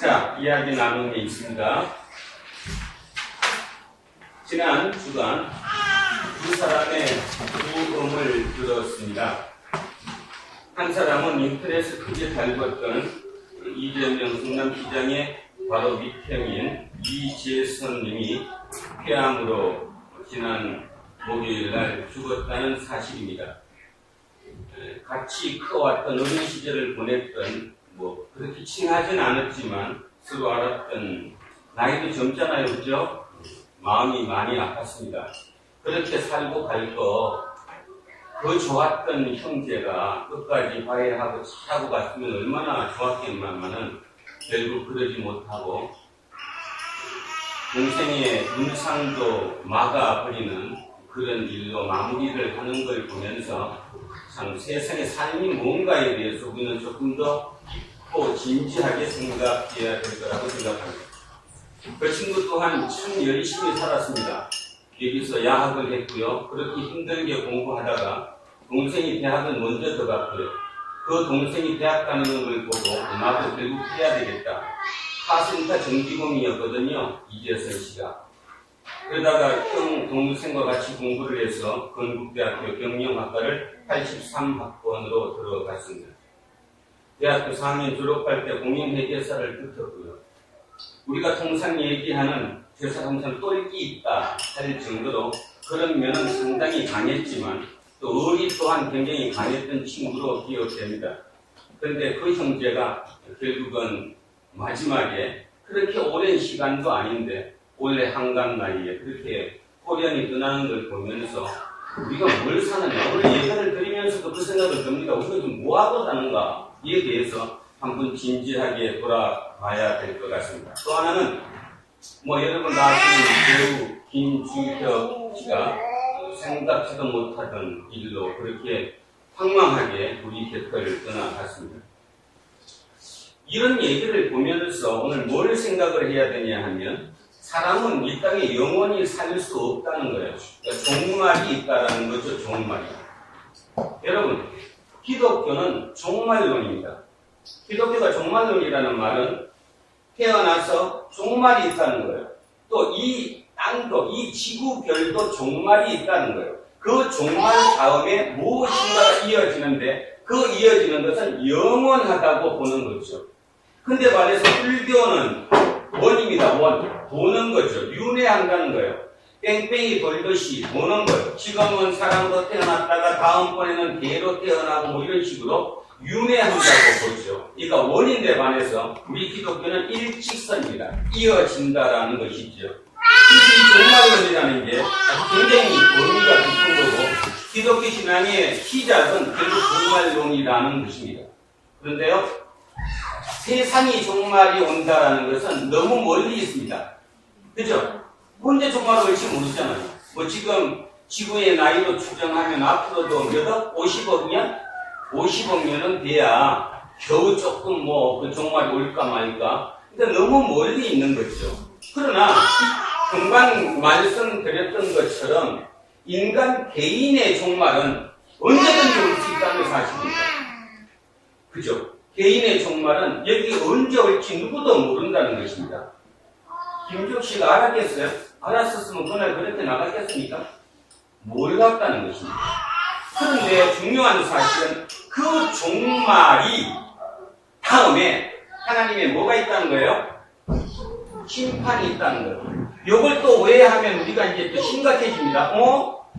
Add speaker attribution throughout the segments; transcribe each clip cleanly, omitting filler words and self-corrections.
Speaker 1: 자, 이야기 나누는 게 있습니다. 지난 주간 두 사람의 부음을 들었습니다. 한 사람은 인터넷을 크게 달궜던 이재명 성남시장의 바로 밑형인 이재선님이 폐암으로 지난 목요일날 죽었다는 사실입니다. 같이 커왔던 어린 시절을 보냈던 그렇게 친하진 않았지만 서로 알았던 나이도 젊잖아요, 그죠? 마음이 많이 아팠습니다. 그렇게 살고 갈 그 좋았던 형제가 끝까지 화해하고 잘하고 갔으면 얼마나 좋았겠냐면은 결국 그러지 못하고 동생의 문상도 막아버리는 그런 일로 마무리를 하는 걸 보면서 참 세상의 삶이 뭔가에 대해서 우리는 조금 더 깊고 진지하게 생각해야 될 거라고 생각합니다. 그 친구 또한 참 열심히 살았습니다. 여기서 야학을 했고요. 그렇게 힘들게 공부하다가 동생이 대학을 먼저 들어갔고요. 그 동생이 대학 가는 걸 보고 나도 결국 해야 되겠다. 카센터 정기공이었거든요. 이재선 씨가. 그러다가 형 동생과 같이 공부를 해서 건국대학교 경영학과를 83학번으로 들어갔습니다. 대학교 4학년 졸업할 때 공인회계사를 뜯었고요. 우리가 통상 얘기하는 저 사람 똘끼 있다 할 정도로 그런 면은 상당히 강했지만 또 의리 또한 굉장히 강했던 친구로 기억됩니다. 그런데 그 형제가 결국은 마지막에 그렇게 오랜 시간도 아닌데 원래 한간 나이에 그렇게 호련히 떠나는 걸 보면서 우리가 뭘 사느냐 오늘 예배를 드리면서도 그 생각을 듭니다. 우리가 좀 뭐하고 사는가 이에 대해서 한번 진지하게 돌아봐야 될 것 같습니다. 또 하나는 여러분 다 아시는 배우 김주혁 씨가 생각지도 못하던 일로 그렇게 황망하게 우리 곁을 떠나갔습니다. 이런 얘기를 보면서 오늘 뭘 생각을 해야 되냐 하면 사람은 이 땅에 영원히 살 수 없다는 거예요. 그러니까 종말이 있다라는 거죠. 종말이. 여러분 기독교는 종말론입니다. 기독교가 종말론이라는 말은 태어나서 종말이 있다는 거예요. 또 이 땅도 이 지구별도 종말이 있다는 거예요. 그 종말 다음에 무엇인가가 이어지는데 그 이어지는 것은 영원하다고 보는 거죠. 근데 말해서 불교는 원입니다. 원. 도는 거죠. 윤회한다는 거예요. 뺑뺑이 돌듯이 도는 거예요. 지금은 사람으로 태어났다가 다음번에는 개로 태어나고 이런 식으로 윤회한다고 보죠. 그러니까 원인에 반해서 우리 기독교는 일직선입니다. 이어진다라는 것이죠. 이 종말론이라는 게 굉장히 의미가 깊은 거고 기독교 신앙의 시작은 결국 종말론이라는 것입니다. 그런데요, 세상이 종말이 온다라는 것은 너무 멀리 있습니다. 그죠? 언제 종말이 올지 모르잖아요. 지금 지구의 나이로 추정하면 앞으로도 몇 억? 50억 년? 50억 년은 돼야 겨우 조금 그 종말이 올까 말까. 그러니까 너무 멀리 있는 거죠. 그러나 금방 말씀드렸던 것처럼 인간 개인의 종말은 언제든지 올 수 있다는 사실입니다. 그죠? 개인의 종말은 여기 언제 올지 누구도 모른다는 것입니다. 김주혁 씨가 알았겠어요? 알았었으면 그날 그렇게 나갔겠습니까? 몰랐다는 것입니다. 그런데 중요한 사실은 그 종말이 다음에 하나님의 뭐가 있다는 거예요? 심판이 있다는 거예요. 이걸 또 오해하면 우리가 이제 또 심각해집니다.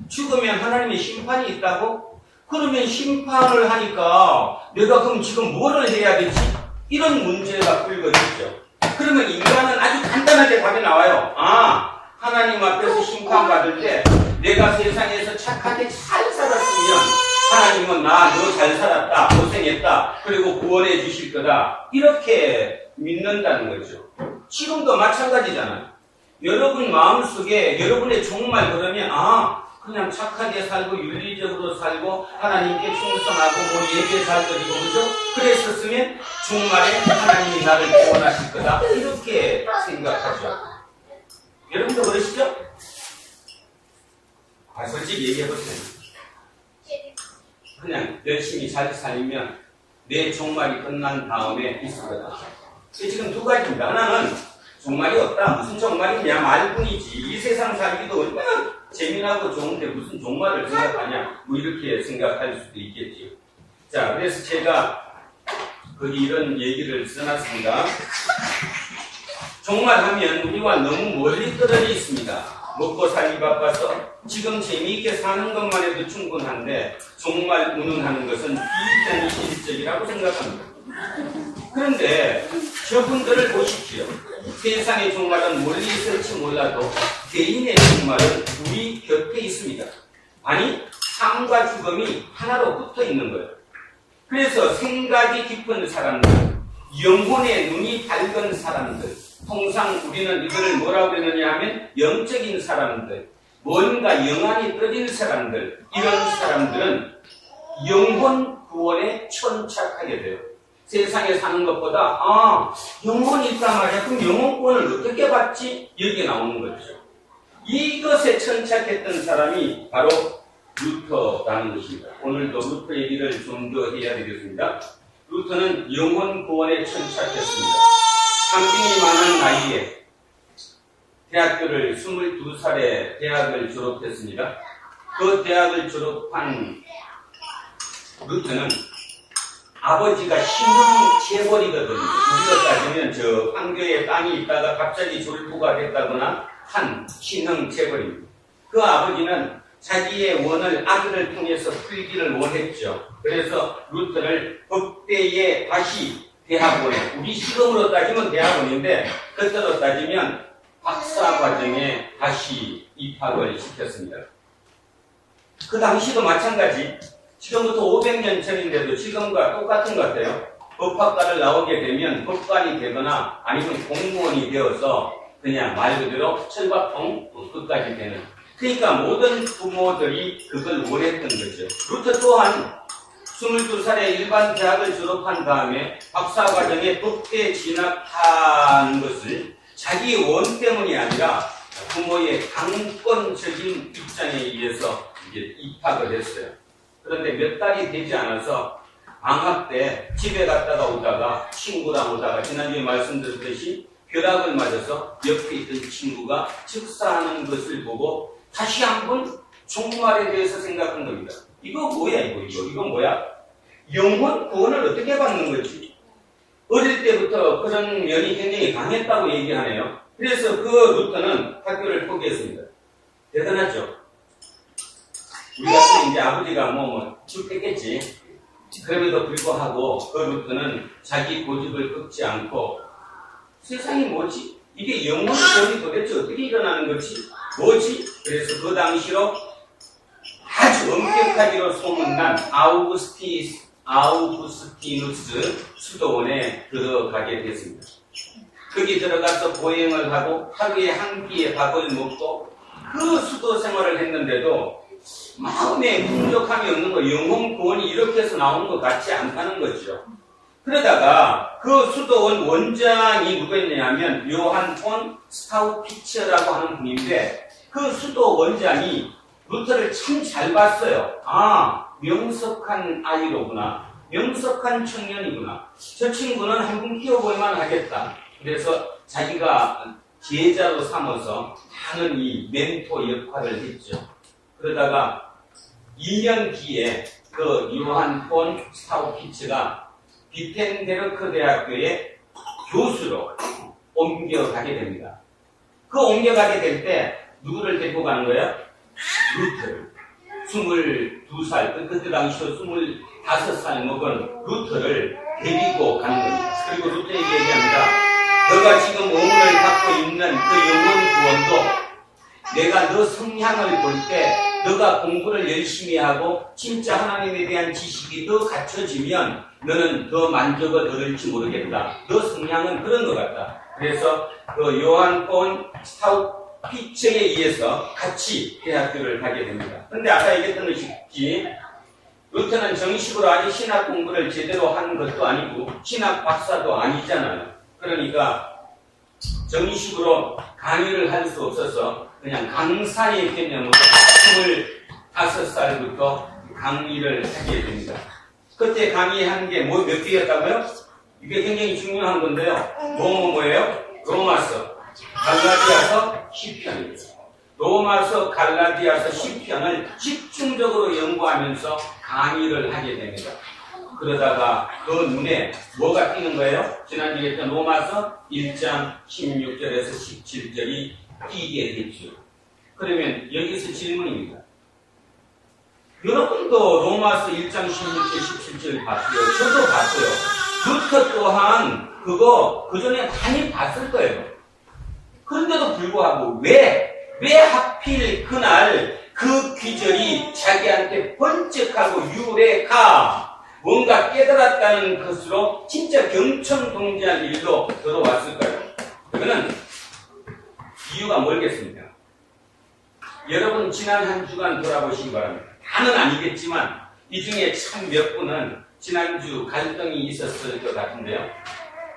Speaker 1: 죽으면 하나님의 심판이 있다고? 그러면 심판을 하니까 내가 그럼 지금 뭐를 해야 되지? 이런 문제가 불거지죠. 그러면 인간은 아주 간단하게 답이 나와요. 하나님 앞에서 심판받을 때 내가 세상에서 착하게 잘 살았으면 하나님은 너 잘 살았다, 고생했다, 그리고 구원해 주실 거다. 이렇게 믿는다는 거죠. 지금도 마찬가지잖아요. 여러분 마음속에 여러분의 종말 그러면 그냥 착하게 살고 윤리적으로 살고 하나님께 충성하고 예배 잘 드리고 그죠? 그랬었으면 종말에 하나님이 나를 구원하실 거다. 이렇게 생각하죠. 여러분도 그러시죠? 솔직히 얘기해보세요. 그냥 열심히 잘 살면 내 종말이 끝난 다음에 있을 거다. 지금 두 가지입니다. 하나는 종말이 없다. 무슨 종말이냐 말뿐이지. 이 세상 살기도 얼마나 재미나고 좋은데 무슨 종말을 생각하냐. 뭐 이렇게 생각할 수도 있겠지요. 자, 그래서 제가 거기 이런 얘기를 써놨습니다. 종말하면 우리와 너무 멀리 떨어져 있습니다. 먹고 살기 바빠서 지금 재미있게 사는 것만 해도 충분한데 정말 운운하는 것은 비현실적이라고 생각합니다. 그런데 저분들을 보십시오. 세상의 종말은 멀리 있을지 몰라도 개인의 종말은 우리 곁에 있습니다. 아니, 삶과 죽음이 하나로 붙어 있는 거예요. 그래서 생각이 깊은 사람들, 영혼의 눈이 밝은 사람들, 통상 우리는 이들을 뭐라고 그러느냐 하면 영적인 사람들, 뭔가 영안이 떠진 사람들, 이런 사람들은 영혼 구원에 천착하게 돼요. 세상에 사는 것보다 영혼이 있단 말이야. 그럼 영혼 구원을 어떻게 받지? 여기에 나오는 거죠. 이것에 천착했던 사람이 바로 루터라는 것입니다. 오늘도 루터 얘기를 좀 더 해야 되겠습니다. 루터는 영혼 구원에 천착했습니다. 상징이 많은 나이에 대학교를 22살에 대학을 졸업했습니다. 그 대학을 졸업한 루터는 아버지가 신흥재벌이거든요. 우리가 따지면 저 판교에 땅이 있다가 갑자기 졸부가 됐다거나 한 신흥재벌입니다. 그 아버지는 자기의 원을 아들을 통해서 풀기를 원했죠. 그래서 루터를 법대에 다시 대학원에, 우리 시험으로 따지면 대학원인데 그때로 따지면 박사과정에 다시 입학을 시켰습니다. 그 당시도 마찬가지. 지금부터 500년 전인데도 지금과 똑같은 것 같아요. 법학과를 나오게 되면 법관이 되거나 아니면 공무원이 되어서 그냥 말 그대로 철밥통 끝까지 되는. 그러니까 모든 부모들이 그걸 원했던 거죠. 루터 또한 22살에 일반 대학을 졸업한 다음에 박사과정에 법대에 진학한 것을 자기 원 때문이 아니라 부모의 강권적인 입장에 의해서 이제 입학을 했어요. 그런데 몇 달이 되지 않아서 방학 때 집에 갔다가 오다가 친구랑 오다가 지난주에 말씀드렸듯이 벼락을 맞아서 옆에 있던 친구가 즉사하는 것을 보고 다시 한번 종말에 대해서 생각한 겁니다. 이거 뭐야 이거 뭐야? 영혼 구원을 어떻게 받는 거지? 어릴 때부터 그런 면이 굉장히 강했다고 얘기하네요. 그래서 그 루터는 학교를 포기했습니다. 대단하죠? 우리 같은 이제 아버지가 죽겠겠지. 그럼에도 불구하고 그 루터는 자기 고집을 꺾지 않고 세상이 뭐지? 이게 영혼 구원이 도대체 어떻게 일어나는 거지? 뭐지? 그래서 그 당시로 아주 엄격하기로 소문난 아우구스티누스 수도원에 들어가게 됐습니다. 거기 들어가서 보행을 하고 하루에 한 끼의 밥을 먹고 그 수도 생활을 했는데도 마음에 풍족함이 없는 거, 영혼 구원이 이렇게 해서 나오는 것 같지 않다는 거죠. 그러다가 그 수도원 원장이 누구였냐면 요한 폰 스타우피처라고 하는 분인데 그 수도 원장이 루터를 참 잘 봤어요. 명석한 아이로구나. 명석한 청년이구나. 저 친구는 한 분 키워볼만 하겠다. 그래서 자기가 제자로 삼아서 하는 이 멘토 역할을 했죠. 그러다가 2년 뒤에 그 요한 폰 스타우피츠가 비텐베르크 대학교의 교수로 옮겨가게 됩니다. 그 옮겨가게 될 때 누구를 데리고 가는 거예요? 루터를. 22살, 그때 당시로 25살 먹은 루터를 데리고 가는 겁니다. 그리고 루터에게 얘기합니다. 너가 지금 오문을 갖고 있는 그 영혼 구원도 내가 너 성향을 볼 때 너가 공부를 열심히 하고 진짜 하나님에 대한 지식이 더 갖춰지면 너는 더 만족을 얻을지 모르겠다. 너 성향은 그런 것 같다. 그래서 그 요한 폰 스타우피처에 의해서 같이 대학교를 가게 됩니다. 그런데 아까 얘기했던 것이 루터는 정식으로 아직 신학 공부를 제대로 한 것도 아니고 신학 박사도 아니잖아요. 그러니까 정식으로 강의를 할 수 없어서 그냥 강사의 개념으로 25살부터 강의를 하게 됩니다. 그때 강의한 게 몇 개였다고요? 이게 굉장히 중요한 건데요. 뭐예요? 로마서, 갈라디아서, 시편입니다. 로마서, 갈라디아서, 시편을 집중적으로 연구하면서 강의를 하게 됩니다. 그러다가 그 눈에 뭐가 띄는 거예요? 지난주에 했던 로마서 1장 16절에서 17절이 띄게 됐죠. 그러면 여기서 질문입니다. 여러분도 로마서 1장 16절 17절 봤어요. 저도 봤어요. 루터 또한 그거 그전에 많이 봤을 거예요. 그런데도 불구하고 왜 하필 그날 그 귀절이 자기한테 번쩍하고 유레카 뭔가 깨달았다는 것으로 진짜 경청동지한 일로 들어왔을까요? 그거는 이유가 뭘겠습니까? 여러분 지난 한 주간 돌아보시기 바랍니다. 다는 아니겠지만 이 중에 참 몇 분은 지난주 갈등이 있었을 것 같은데요.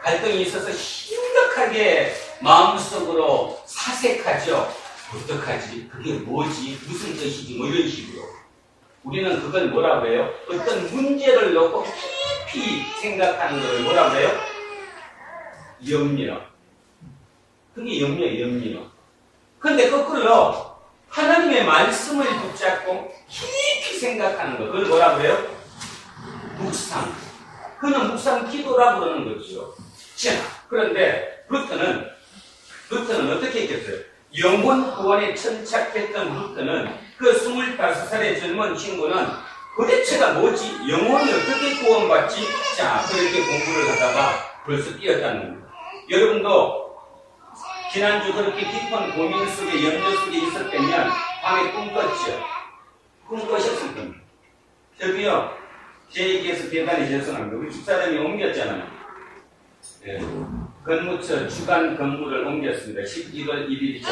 Speaker 1: 갈등이 있어서 심각하게 마음속으로 사색하죠. 어떡하지? 그게 뭐지? 무슨 뜻이지? 뭐 이런 식으로. 우리는 그걸 뭐라고 해요? 어떤 문제를 놓고 깊이 생각하는 걸 뭐라고 해요? 염려. 그게 염려. 그런데 거꾸로요. 하나님의 말씀을 붙잡고 깊이 생각하는 거. 그걸 뭐라고 해요? 묵상. 그는 묵상 기도라고 그러는 거죠. 자, 그런데 루터는 어떻게 했겠어요? 영혼 구원에 천착했던 루터는 그 25살의 젊은 친구는 도대체가 뭐지? 영혼이 어떻게 구원받지? 자, 그렇게 공부를 하다가 벌써 뛰었다는 겁니다. 여러분도 지난주 그렇게 깊은 고민 속에 염려 속에 있었다면 밤에 꿈꿨죠? 꿈꾸셨을 겁니다. 저기요, 제 얘기에서 대단히 죄송합니다. 우리 집사람이 옮겼잖아요. 네. 건무처 주간 건물을 옮겼습니다. 11월 1일이죠.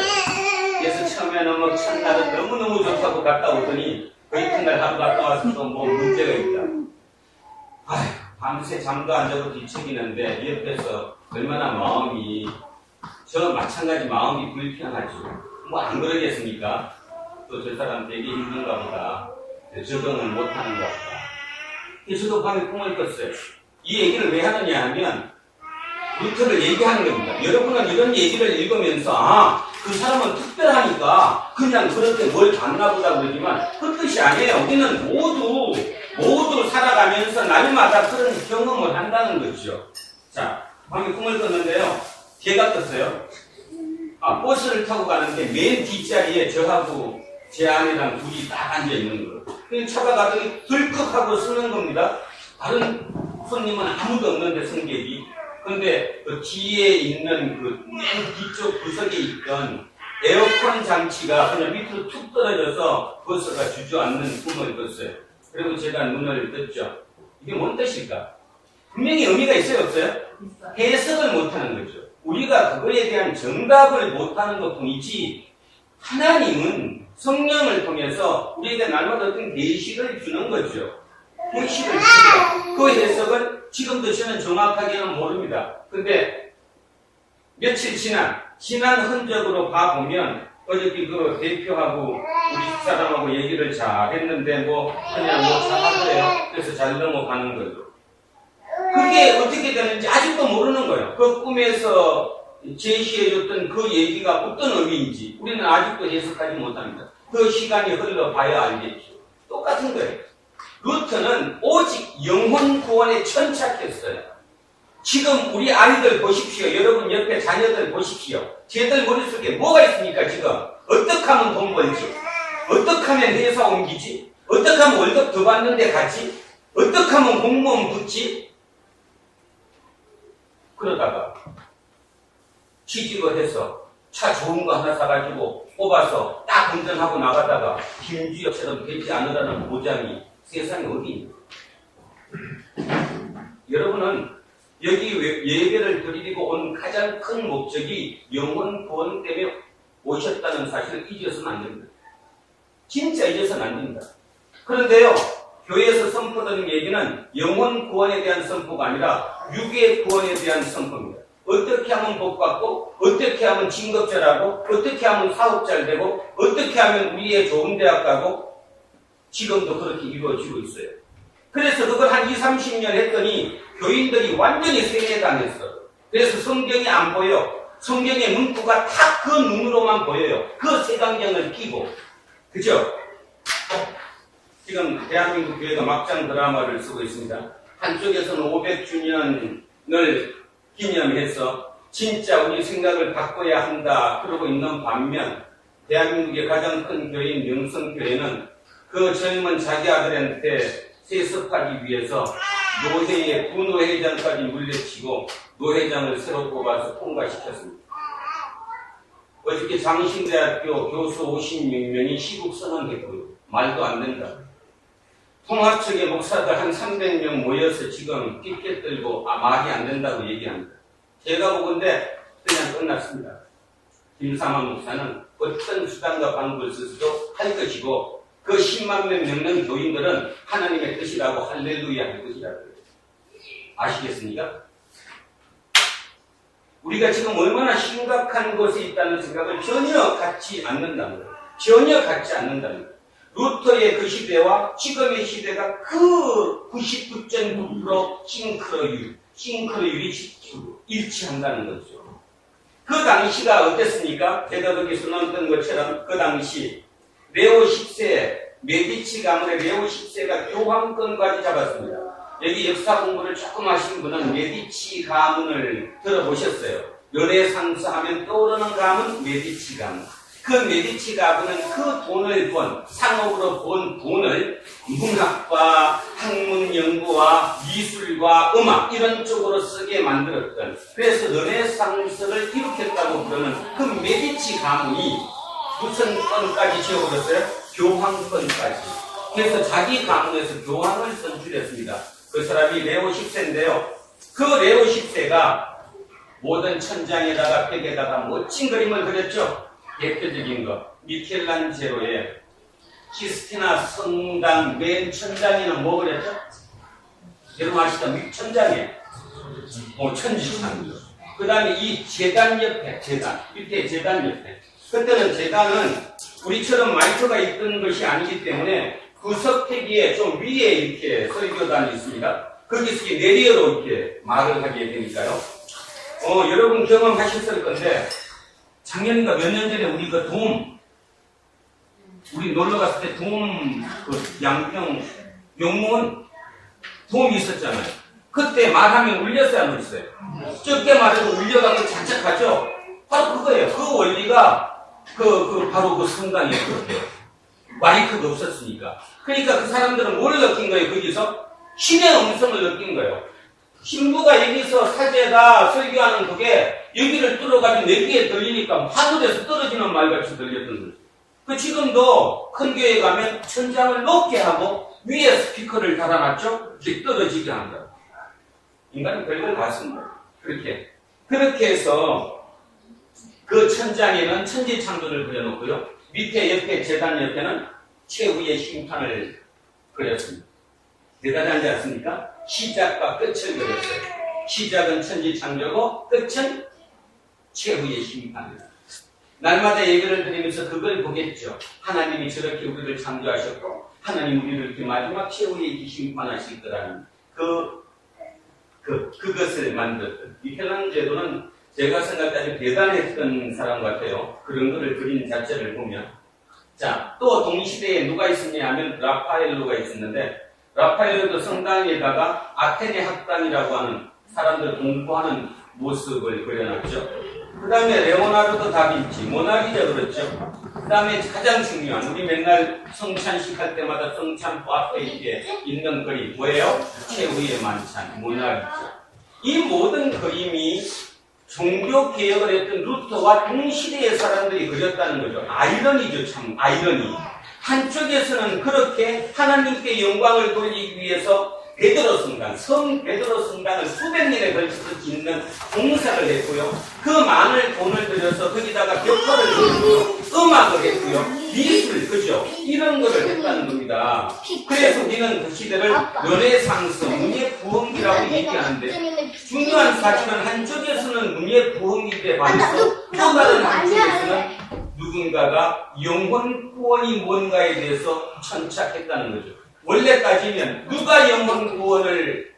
Speaker 1: 그래서 처음에는 첫날은 너무너무 좋다고 갔다 오더니 그 이튿날 하루 갔다 와서 또 뭐 문제가 있다. 아휴, 밤새 잠도 안 자고 뒤척이는데 옆에서 얼마나 마음이 저 마찬가지 마음이 불편하죠. 뭐 안 그러겠습니까? 또 저 사람 되게 힘든가 보다. 적응을 못하는가 보다. 저도 밤에 꿈을 꿨어요. 이 얘기를 왜 하느냐 하면 루터를 얘기하는 겁니다. 여러분은 이런 얘기를 읽으면서 그 사람은 특별하니까 그냥 그렇게 뭘 봤나 보다 그러지만 그 뜻이 아니에요. 우리는 모두 살아가면서 날마다 그런 경험을 한다는 거죠. 자, 밤에 꿈을 꿨는데요. 개가 떴어요. 버스를 타고 가는데 맨 뒷자리에 저하고 제 아내랑 둘이 딱 앉아있는 거예요. 차가 가더니 덜컥하고 쓰는 겁니다. 다른 손님은 아무도 없는데 승객이. 근데 그 뒤에 있는 그 맨 뒤쪽 구석에 있던 에어컨 장치가 그냥 밑으로 툭 떨어져서 버스가 주저앉는 꿈을 꿨어요. 그리고 제가 눈을 떴죠. 이게 뭔 뜻일까? 분명히 의미가 있어요, 없어요? 해석을 못하는 거죠. 우리가 그거에 대한 정답을 못하는 것 뿐이지 하나님은 성령을 통해서 우리에게 날마다 어떤 계시를 주는 거죠. 계시를 줍니다. 그 해석을 지금도 저는 정확하게는 모릅니다. 근데 며칠 지난 흔적으로 봐보면 어저께 그 대표하고 우리 집사람하고 얘기를 잘 했는데 그냥 잘하더래요. 그래서 잘 넘어가는 거죠. 그게 어떻게 되는지 아직도 모르는 거예요. 그 꿈에서 제시해줬던 그 얘기가 어떤 의미인지 우리는 아직도 해석하지 못합니다. 그 시간이 흘러봐야 알겠죠. 똑같은 거예요. 루터는 오직 영혼 구원에 천착했어요. 지금 우리 아이들 보십시오. 여러분 옆에 자녀들 보십시오. 쟤들 머릿속에 뭐가 있습니까 지금? 어떻게 하면 돈 벌지? 어떻게 하면 회사 옮기지? 어떻게 하면 월급 더 받는데 가지? 어떻게 하면 공무원 붙지? 그러다가 취직을 해서 차 좋은 거 하나 사가지고 뽑아서 딱 운전하고 나가다가 김주혁처럼 되지 않으라는 보장이 세상에 어디 있나? 여러분은 여기 예배를 드리고 온 가장 큰 목적이 영혼 구원 때문에 오셨다는 사실을 잊어서는 안 됩니다. 진짜 잊어서는 안 됩니다. 그런데요, 교회에서 선포되는 얘기는 영혼 구원에 대한 선포가 아니라 육의 구원에 대한 선포입니다. 어떻게 하면 복 받고, 어떻게 하면 진급 잘하고, 어떻게 하면 사업 잘 되고, 어떻게 하면 우리의 좋은 대학 가고, 지금도 그렇게 이루어지고 있어요. 그래서 그걸 한 20, 30년 했더니 교인들이 완전히 세뇌당했어. 그래서 성경이 안 보여. 성경의 문구가 딱 그 눈으로만 보여요. 그 색안경을 끼고. 그죠? 지금 대한민국 교회가 막장 드라마를 쓰고 있습니다. 한쪽에서는 500주년을 기념해서 진짜 우리 생각을 바꿔야 한다 그러고 있는 반면 대한민국의 가장 큰 교회인 명성교회는 그 젊은 자기 아들한테 세습하기 위해서 노회의 부노회장까지 물려치고 노회장을 새로 뽑아서 통과시켰습니다. 어저께 장신대학교 교수 56명이 시국선언했고요. 말도 안 된다. 통합 측의 목사들 한 300명 모여서 지금 삐끗 들고 말이 안 된다고 얘기합니다. 제가 보건데 그냥 끝났습니다. 김삼환 목사는 어떤 수단과 방법을 써서도 할 것이고 그 10만 명 넘는 교인들은 하나님의 뜻이라고 할렐루야 할 것이라고 해요. 아시겠습니까? 우리가 지금 얼마나 심각한 곳에 있다는 생각을 전혀 갖지 않는다는 거예요. 전혀 갖지 않는다는 거예요. 루터의 그 시대와 지금의 시대가 그 99.9% 싱크로율이 일치한다는 거죠. 그 당시가 어땠습니까? 제가 거기 써놓은 것처럼 그 당시 레오 10세, 메디치 가문의 레오 10세가 교황권까지 잡았습니다. 여기 역사 공부를 조금 하신 분은 메디치 가문을 들어보셨어요. 르네상스 하면 떠오르는 가문 메디치 가문. 그 메디치 가문은 그 돈을 상업으로 번 돈을 문학과 학문 연구와 미술과 음악 이런 쪽으로 쓰게 만들었던, 그래서 르네상스를 일으켰다고 부르는 그 메디치 가문이 무슨 건까지 지어버렸어요? 교황권까지. 그래서 자기 가문에서 교황을 선출했습니다. 그 사람이 레오 10세인데요. 그 레오 10세가 모든 천장에다가 벽에다가 멋진 그림을 그렸죠. 대표적인 거 미켈란젤로의 시스티나 성당 맨 천장에는 뭐 그랬죠? 여러분 아시죠? 천장에 천지창조. 그 다음에 이 재단 옆에 밑에 재단 옆에, 그때는 재단은 우리처럼 마이크가 있던 것이 아니기 때문에 구석대기에 좀 위에 이렇게 설교단이 있습니다. 거기서 내리어로 이렇게 말을 하게 되니까요. 여러분 경험하셨을 건데, 작년인가 몇 년 전에 우리 그 우리 놀러 갔을 때 양평 용문 돔이 있었잖아요. 그때 말하면 울렸어요, 안 울렸어요? 적게 말해도 울려가면 잔뜩하죠? 바로 그거예요. 그 원리가 바로 그 성당이었거든요. 마이크가 없었으니까. 그러니까 그 사람들은 뭘 느낀 거예요? 거기서 신의 음성을 느낀 거예요. 신부가 여기서 사제가 설교하는 그게 여기를 뚫어가지고 내 귀에 들리니까 하늘에서 떨어지는 말같이 들렸던 거죠. 지금도 큰 교회 가면 천장을 높게 하고 위에 스피커를 달아놨죠? 이렇게 떨어지게 한다. 인간은 별걸 다 쓴 거예요. 그렇게 해서 그 천장에는 천지창조를 그려놓고요. 밑에 옆에 재단 옆에는 최후의 심판을 그렸습니다. 대단하지 않습니까? 시작과 끝을 그렸어요. 시작은 천지창조고 끝은 최후의 심판입니다. 날마다 예배를 드리면서 그걸 보겠죠. 하나님이 저렇게 우리를 창조하셨고 하나님 우리를 이렇게 마지막 최후의 심판하실 거라는 그것을 만들었던 미켈란젤로는 제가 생각하기 대단했던 사람 같아요. 그런 거를 그린 자체를 보면. 자, 또 동시대에 누가 있었냐 하면 라파엘로가 있었는데, 라파엘로도 성당에다가 아테네 학당이라고 하는 사람들 공부하는 모습을 그려놨죠. 그 다음에 레오나르도 다빈치, 모나리자 그렇죠. 그 다음에 가장 중요한, 우리 맨날 성찬식 할 때마다 성찬 앞에 이렇게 있는 그림 뭐예요? 최후의 만찬, 모나리자. 이 모든 그림이 종교개혁을 했던 루터와 동시대의 사람들이 그렸다는 거죠. 아이러니죠, 참 아이러니. 한쪽에서는 그렇게 하나님께 영광을 돌리기 위해서 성 베드로 성당을 수백 년에 걸쳐서 짓는 공사를 했고요. 그 많은 돈을 들여서 거기다가 벽화를 그리고요, 음악을 했고요, 미술, 그죠? 이런 거를 했다는 겁니다. 그래서 우리는 그 시대를 르네상스, 문예 부흥기라고 얘기하는데, 중요한 사실은 한쪽에서는 문예 부흥기에 반해서 또 다른 한쪽에서는 누군가가 영혼 구원이 뭔가에 대해서 천착했다는 거죠. 원래 따지면 누가 영혼 구원을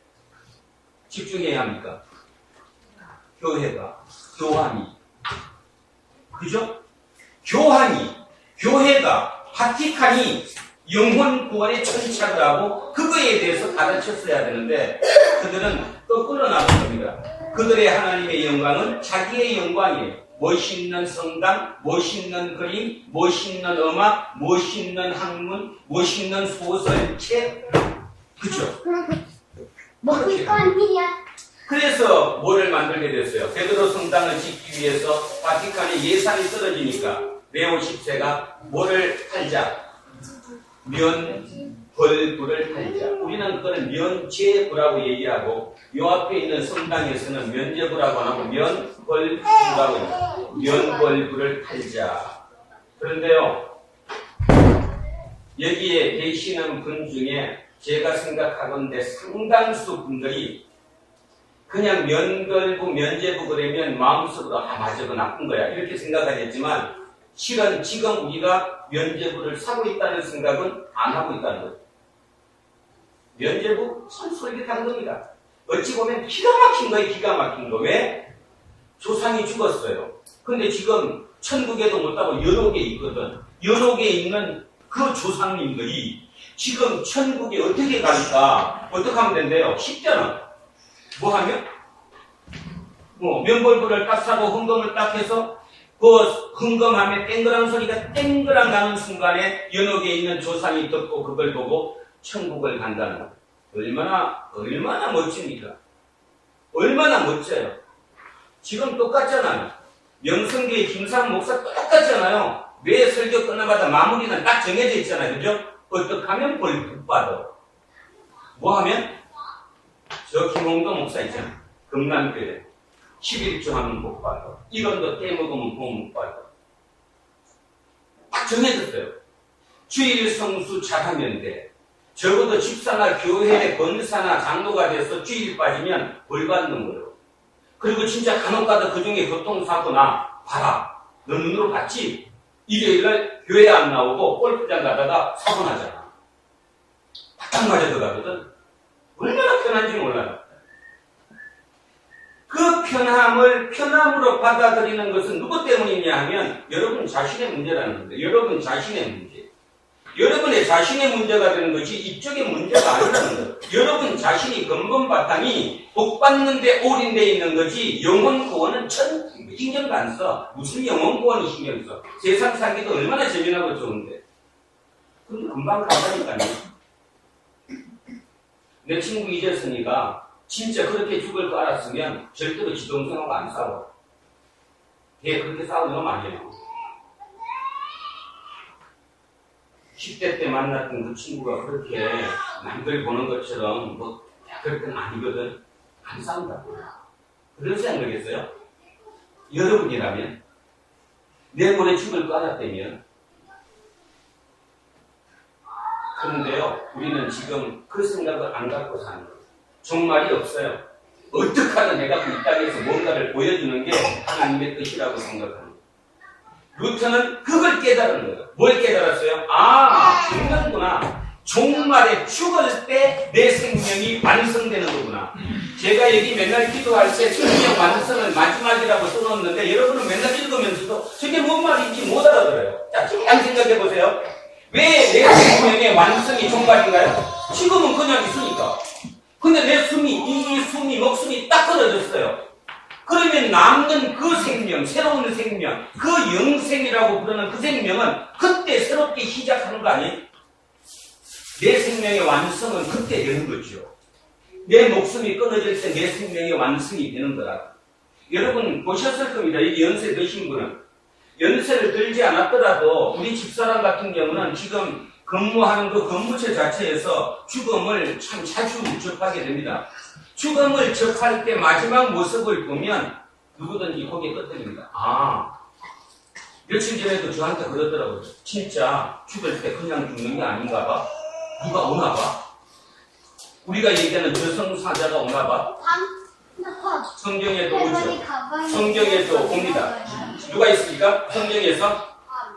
Speaker 1: 집중해야 합니까? 교회가, 교환이. 그죠? 교회가, 바티칸이 영혼 구원에 천착을 하고 그거에 대해서 가르쳤어야 되는데 그들은 거꾸로 나온 겁니다. 그들의 하나님의 영광은 자기의 영광이에요. 멋있는 성당, 멋있는 그림, 멋있는 음악, 멋있는 학문, 멋있는 소설책. 그죠?
Speaker 2: 먹을 거 아니야.
Speaker 1: 그래서 뭐를 만들게 됐어요? 베드로 성당을 짓기 위해서 바티칸의 예산이 떨어지니까 레오 10세가 뭐를 팔자? 면벌부를 팔자. 우리는 그거는 면제부라고 얘기하고 요 앞에 있는 성당에서는 면제부라고 안 하고 면벌부라고 해요. 면벌부를 팔자. 그런데요, 여기에 계시는 분 중에 제가 생각하건대 상당수 분들이 그냥 면벌부, 면제부 그러면 마음속으로 맞아, 그 나쁜 거야 이렇게 생각하겠지만 실은 지금 우리가 면제부를 사고 있다는 생각은 안 하고 있다는 거죠. 면제부 참 솔깃한 겁니다. 어찌 보면 기가 막힌 거예요. 기가 막힌 거. 왜? 조상이 죽었어요. 근데 지금 천국에도 못 가고 여러 개 있거든. 여러 개 있는 그 조상님들이 지금 천국에 어떻게 갈까? 어떻게 하면 된대요? 쉽잖아. 뭐 하면? 면벌부를 딱 사고 헌금을 딱 해서 그 헌금함에 땡그란 소리가 땡그란 나는 순간에 여러 개 있는 조상이 듣고 그걸 보고 천국을 간다는 거. 얼마나 멋집니까? 얼마나 멋져요. 지금 똑같잖아요. 명성교회 김상 목사 똑같잖아요. 매 설교 끝나마다 마무리는 딱 정해져 있잖아요. 그죠? 어떻게 하면 복 받아? 뭐 하면? 저 김홍도 목사 있잖아. 금남교회 11조 하면 복 받아. 이런도 떼먹으면 복 받아. 딱 정해졌어요. 주일 성수 잘하면 돼. 적어도 집사나 교회 권사나 장로가 돼서 주일 빠지면 벌 받는 거예요. 그리고 진짜 간혹가다 그 중에 교통사고나 봐라. 너 눈으로 봤지? 일요일날 교회 안 나오고 골프장 가다가 사고 나잖아. 바짝 맞아 들어가거든. 얼마나 편한지 몰라요. 그 편함으로 받아들이는 것은 누구 때문이냐 하면 여러분 자신의 문제라는 건데, 여러분 자신의 문제. 여러분의 자신의 문제가 되는 것이 이쪽의 문제가 아니라는 거예요. 여러분 자신이 근본 바탕이 복 받는데 올인되어 있는 거지 영혼 구원은 신경도 안 써. 무슨 영혼 구원이 신경 써. 세상 살기도 얼마나 재미나고 좋은데. 근데 금방 간다니까요. 내 친구 이재선이가 진짜 그렇게 죽을 거 알았으면 절대로 지동생하고 안 싸워. 걔 그렇게 싸우는 거 아니에요. 10대 때 만났던 그 친구가 그렇게 남들 보는 것처럼 그럴 건 아니거든. 안 싸운다고. 그런 생각 모르겠어요? 여러분이라면 내모레 죽을 거 알았다면. 그런데요, 우리는 지금 그 생각을 안 갖고 사는 거예요. 정말이 없어요. 어떻게 하든 내가 이 땅에서 뭔가를 보여주는 게 하나님의 뜻이라고 생각합니다. 루터는 그걸 깨달은 거예요. 뭘 깨달았어요? 죽는구나. 종말에 죽을 때 내 생명이 완성되는 거구나. 제가 여기 맨날 기도할 때 생명 완성을 마지막이라고 써놓는데 여러분은 맨날 읽으면서도 저게 뭔 말인지 못 알아들어요. 자, 잘 생각해 보세요. 왜 내 생명의 완성이 종말인가요? 지금은 그냥 있으니까. 근데 내 숨이 목숨이 딱 끊어졌어요. 그러면 남는 그 생명, 새로운 생명, 그 영생이라고 부르는 그 생명은 그때 새롭게 시작하는 거 아니에요? 내 생명의 완성은 그때 되는 거죠. 내 목숨이 끊어질 때 내 생명의 완성이 되는 거라. 여러분 보셨을 겁니다. 이 연세 드신 분은. 연세를 들지 않았더라도 우리 집사람 같은 경우는 지금 근무하는 그 근무처 자체에서 죽음을 참 자주 접하게 됩니다. 죽음을 접할 때 마지막 모습을 보면 누구든지 고개 끄덕입니다. 며칠 전에도 저한테 그러더라고요. 진짜 죽을 때 그냥 죽는 게 아닌가 봐. 누가 오나 봐. 우리가 얘기하는 저승사자가 오나 봐. 성경에도 오죠. 성경에도 옵니다. 누가 있습니까? 성경에서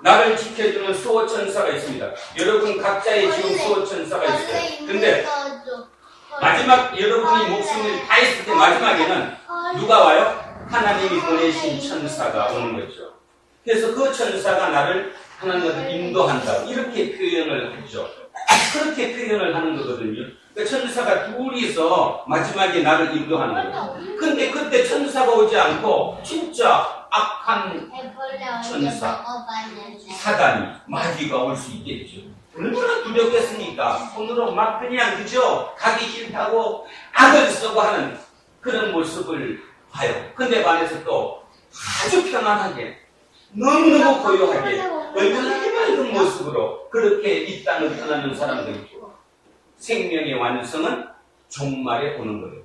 Speaker 1: 나를 지켜주는 수호천사가 있습니다. 여러분 각자의 지금 수호천사가 있어요. 근데 마지막 여러분이 목숨을 다했을 때 마지막에는 누가 와요? 하나님이 보내신 천사가 오는 거죠. 그래서 그 천사가 나를 하나님으로 인도한다. 이렇게 표현을 하죠. 그렇게 표현을 하는 거거든요. 그러니까 천사가 둘이서 마지막에 나를 인도하는 거예요. 근데 그때 천사가 오지 않고 진짜 악한 천사, 사단이, 마귀가 올 수 있겠죠. 얼마나 두렵겠습니까? 손으로 막 그냥 그죠? 가기 싫다고 악을 쓰고 하는 그런 모습을 봐요. 근데 반해서 또 아주 편안하게 너무너무 고요하게 얼굴 해맑은 모습으로 그렇게 이 땅을 떠나는 사람도 있고 생명의 완성은 종말에 오는 거예요.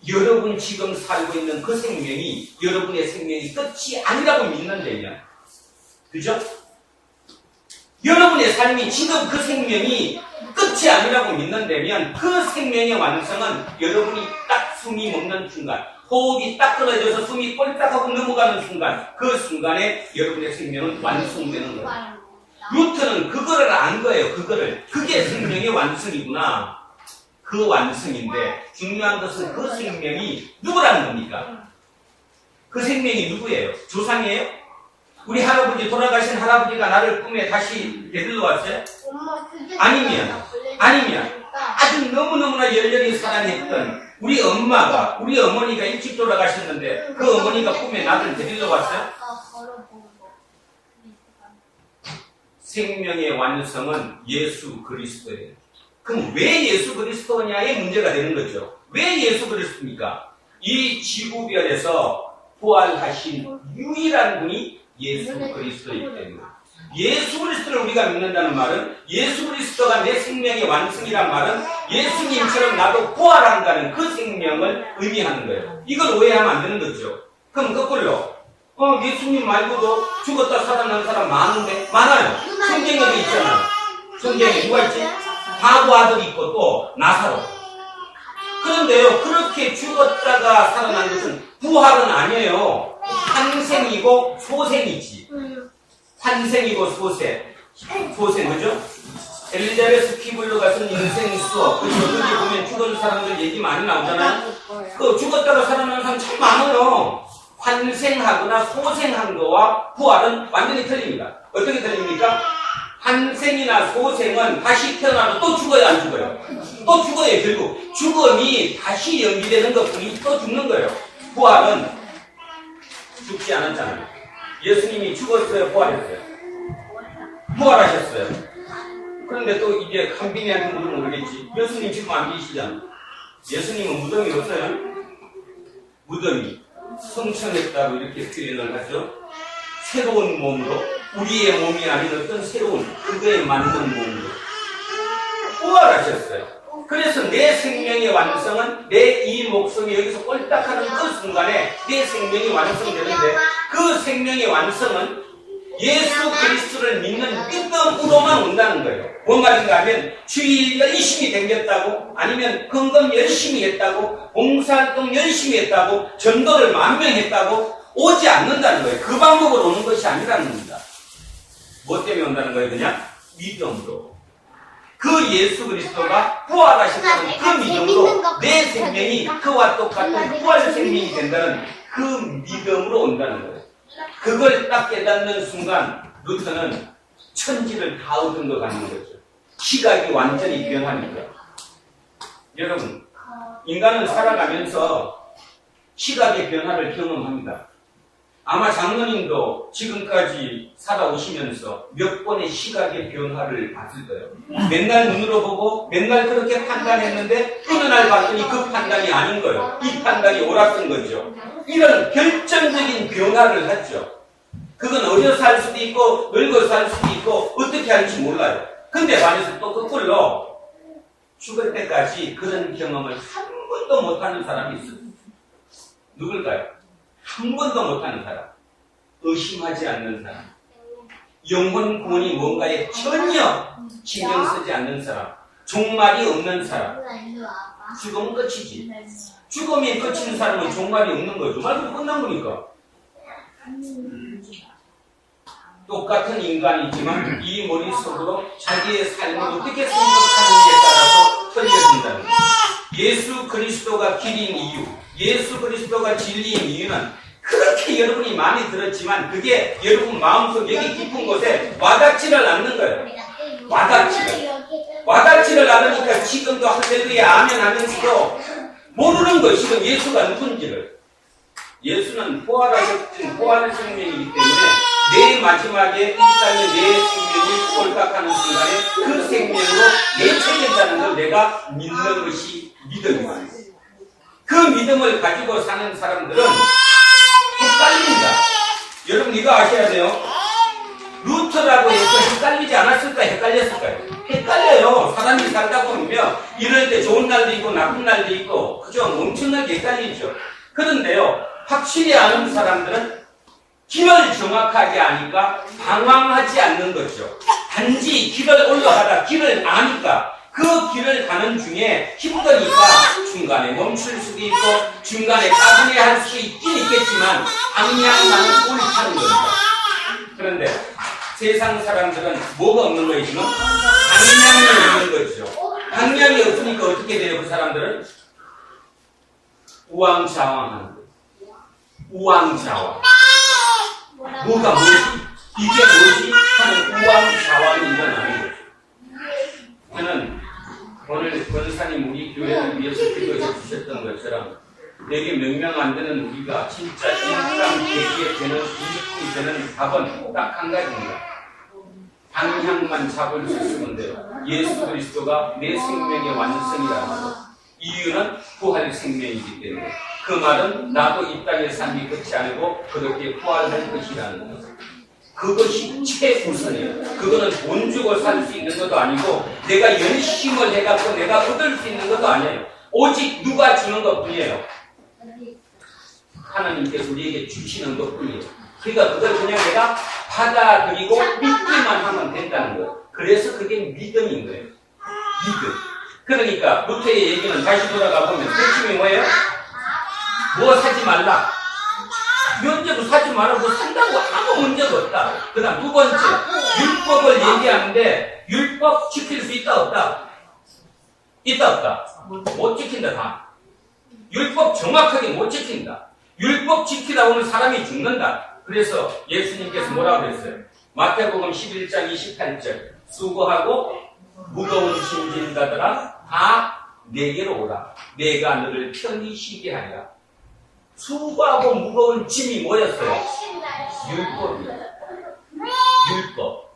Speaker 1: 여러분 지금 살고 있는 그 생명이 여러분의 생명이 끝이 아니라고 믿는다면 그죠? 여러분의 삶이 지금 그 생명이 끝이 아니라고 믿는다면 그 생명의 완성은 여러분이 딱 숨이 멈는 순간 호흡이 딱 끊어져서 숨이 꼴딱하고 넘어가는 순간 그 순간에 여러분의 생명은 완성되는 거예요. 루트는 그거를 안 거예요. 그게 생명의 완성이구나. 그 완성인데 중요한 것은 그 생명이 누구라는 겁니까? 그 생명이 누구예요? 조상이에요? 우리 할아버지 돌아가신 할아버지가 나를 꿈에 다시 데리러 왔어요? 아니면 아주 너무너무나 열렬히 사랑했던 우리 엄마가 우리 어머니가 일찍 돌아가셨는데 그 어머니가 꿈에 나를 데리러 왔어요? 생명의 완성은 예수 그리스도예요. 그럼 왜 예수 그리스도냐의 문제가 되는 거죠. 왜 예수 그리스도입니까? 이 지구별에서 부활하신 유일한 분이 예수 그리스도이기 때문에 예수 그리스도를 우리가 믿는다는 말은 예수 그리스도가 내 생명의 완성이란 말은 예수님처럼 나도 부활한다는 그 생명을 의미하는 거예요. 이걸 오해하면 안 되는 거죠. 그럼 거꾸로 예수님 말고도 죽었다 살아난 사람 많아요. 성경에도 있잖아요. 성경에 누가 있지? 바보 아들 있고 또 나사로. 그런데요, 그렇게 죽었다가 살아난 것은 부활은 아니에요. 환생이고 소생이지. 환생이고 소생. 소생, 그죠? 엘리자베스 피블러가 쓴 인생 수업. 그죠? 거기 보면 죽은 사람들 얘기 많이 나오잖아요. 그 죽었다가 살아난 사람 참 많아요. 환생하거나 소생한 거와 부활은 완전히 틀립니다. 어떻게 틀립니까? 환생이나 소생은 다시 태어나도 또 죽어야 안 죽어요. 또 죽어요. 결국 죽음이 다시 연기되는 것뿐이 또 죽는 거예요. 부활은 죽지 않았잖아요. 예수님이 죽었어요? 부활했어요? 부활하셨어요. 그런데 또 이제 한빈이한테 모르겠지. 예수님 지금 안 계시잖아. 예수님은 무덤이 없어요? 무덤이 성천했다고 이렇게 표현을 하죠. 새로운 몸으로 우리의 몸이 아닌 어떤 새로운 그거에 맞는 몸으로 부활하셨어요. 그래서 내 생명의 완성은 내 이 목숨이 여기서 꼴딱하는 그 순간에 내 생명이 완성되는데 그 생명의 완성은 예수 그리스도를 믿는 믿음으로만 온다는 거예요. 뭔 말인가 하면 주일 열심히 댕겼다고 아니면 헌금 열심히 했다고 봉사활동 열심히 했다고 전도를 만명했다고 오지 않는다는 거예요. 그 방법으로 오는 것이 아니라는 겁니다. 뭐 때문에 온다는 거예요? 그냥 믿음으로. 그 예수 그리스도가 부활하셨다는 그 믿음으로 내 생명이 그와 똑같은 부활 생명이 된다는 그 믿음으로 온다는 거예요. 그걸 딱 깨닫는 순간 루터는 천지를 다 얻은 것 같은 거죠. 시각이 완전히 변하니까. 여러분, 인간은 살아가면서 시각의 변화를 경험합니다. 아마 장로님도 지금까지 살아오시면서 몇 번의 시각의 변화를 봤을 거예요. 맨날 눈으로 보고 맨날 그렇게 판단했는데 어느 날 봤더니 그 판단이 아닌 거예요. 이 판단이 옳았던 거죠. 이런 결정적인 변화를 하죠. 그건 어려서 할 수도 있고 늙어서 할 수도 있고 어떻게 할지 몰라요. 근데 반해서 또 거꾸로 죽을 때까지 그런 경험을 한 번도 못하는 사람이 있어요. 누굴까요? 한 번도 못하는 사람, 의심하지 않는 사람, 영혼 구원이 뭔가에 전혀 신경 쓰지 않는 사람, 종말이 없는 사람. 죽으면 끝이지. 죽음이 끝인 사람은 종말이 없는 거죠. 말 그대로 끝난 거니까. 똑같은 인간이지만 이 머릿속으로 자기의 삶을 어떻게 생각하느냐에 따라서 틀려진다는 거예요. 예수 그리스도가 길인 이유, 예수 그리스도가 진리인 이유는 그렇게 여러분이 많이 들었지만 그게 여러분 마음속 여기 깊은 곳에 와닿지를 않는 거예요. 와닿지를 않으니까 지금도 할렐루야 아멘 하면서도 모르는 거예요. 지금 예수가 누군지를. 예수는 부활하신 부활의 생명이기 때문에 내 마지막에 이 땅에 내 생명이 꼴깍하는 순간에 그 생명으로 내쳐진다는 걸 내가 믿는 것이 믿음이에요. 그 믿음을 가지고 사는 사람들은 헷갈립니다. 여러분 이거 아셔야 돼요. 루터라고 해서 헷갈리지 않았을까요? 헷갈렸을까요? 헷갈려요. 사람이 살다 보면 이럴 때 좋은 날도 있고 나쁜 날도 있고 그죠? 엄청나게 헷갈리죠. 그런데요. 확실히 아는 사람들은 길을 정확하게 아니까 방황하지 않는 거죠. 단지 길을 올라가다 길을 아니까 그 길을 가는 중에 힘드니까 중간에 멈출 수도 있고 중간에 까분해할 수 있긴 있겠지만 방향만은 옳다는 겁니다. 그런데 세상 사람들은 뭐가 없는 거예요 지금? 방향이 없는 거죠. 방향이 없으니까 어떻게 돼요 그 사람들은? 우왕좌왕하는 거예요. 우왕좌왕. 뭐가 뭐지? 이게 뭐지? 하는 우왕좌왕이 일어나는 거죠. 저는 오늘 권사님 우리 교회를 위해서 기도해 주셨던 것처럼 내게 몇 명 안 되는 우리가 진짜 인간 되기에 되는 일꾼이 되는 답은 딱 한 가지입니다. 방향만 잡을 수 있으면 돼요. 예수 그리스도가 내 생명의 완성이라는 것. 이유는 부활의 생명이기 때문에. 그 말은 나도 이 땅의 삶이 끝이 아니고 그렇게 부활할 것이라는 것. 그것이 최우선이에요. 그거는 돈 주고 살 수 있는 것도 아니고 내가 열심을 해갖고 내가 얻을 수 있는 것도 아니에요. 오직 누가 주는 것뿐이에요. 하나님께서 우리에게 주시는 것뿐이에요. 그러니까 그걸 그냥 내가 받아들이고 믿기만 하면 된다는 거예요. 그래서 그게 믿음인 거예요. 믿음. 그러니까 루터의 얘기는 다시 돌아가 보면 핵심이 뭐예요? 뭐 사지 말라. 면제도 사지 말라. 뭐 산다고 아무 문제가 없다. 그 다음 두 번째, 율법을 얘기하는데 율법 지킬 수 있다 없다? 있다 없다? 못 지킨다 다. 율법 정확하게 못 지킨다. 율법 지키다 보면 사람이 죽는다. 그래서 예수님께서 뭐라고 그랬어요? 마태복음 11장 28절 수고하고 무거운 짐진 자들아 다 내게로 오라. 내가 너를 편히 쉬게 하리라. 수고하고 무거운 짐이 뭐였어요? 율법이에요. 율법.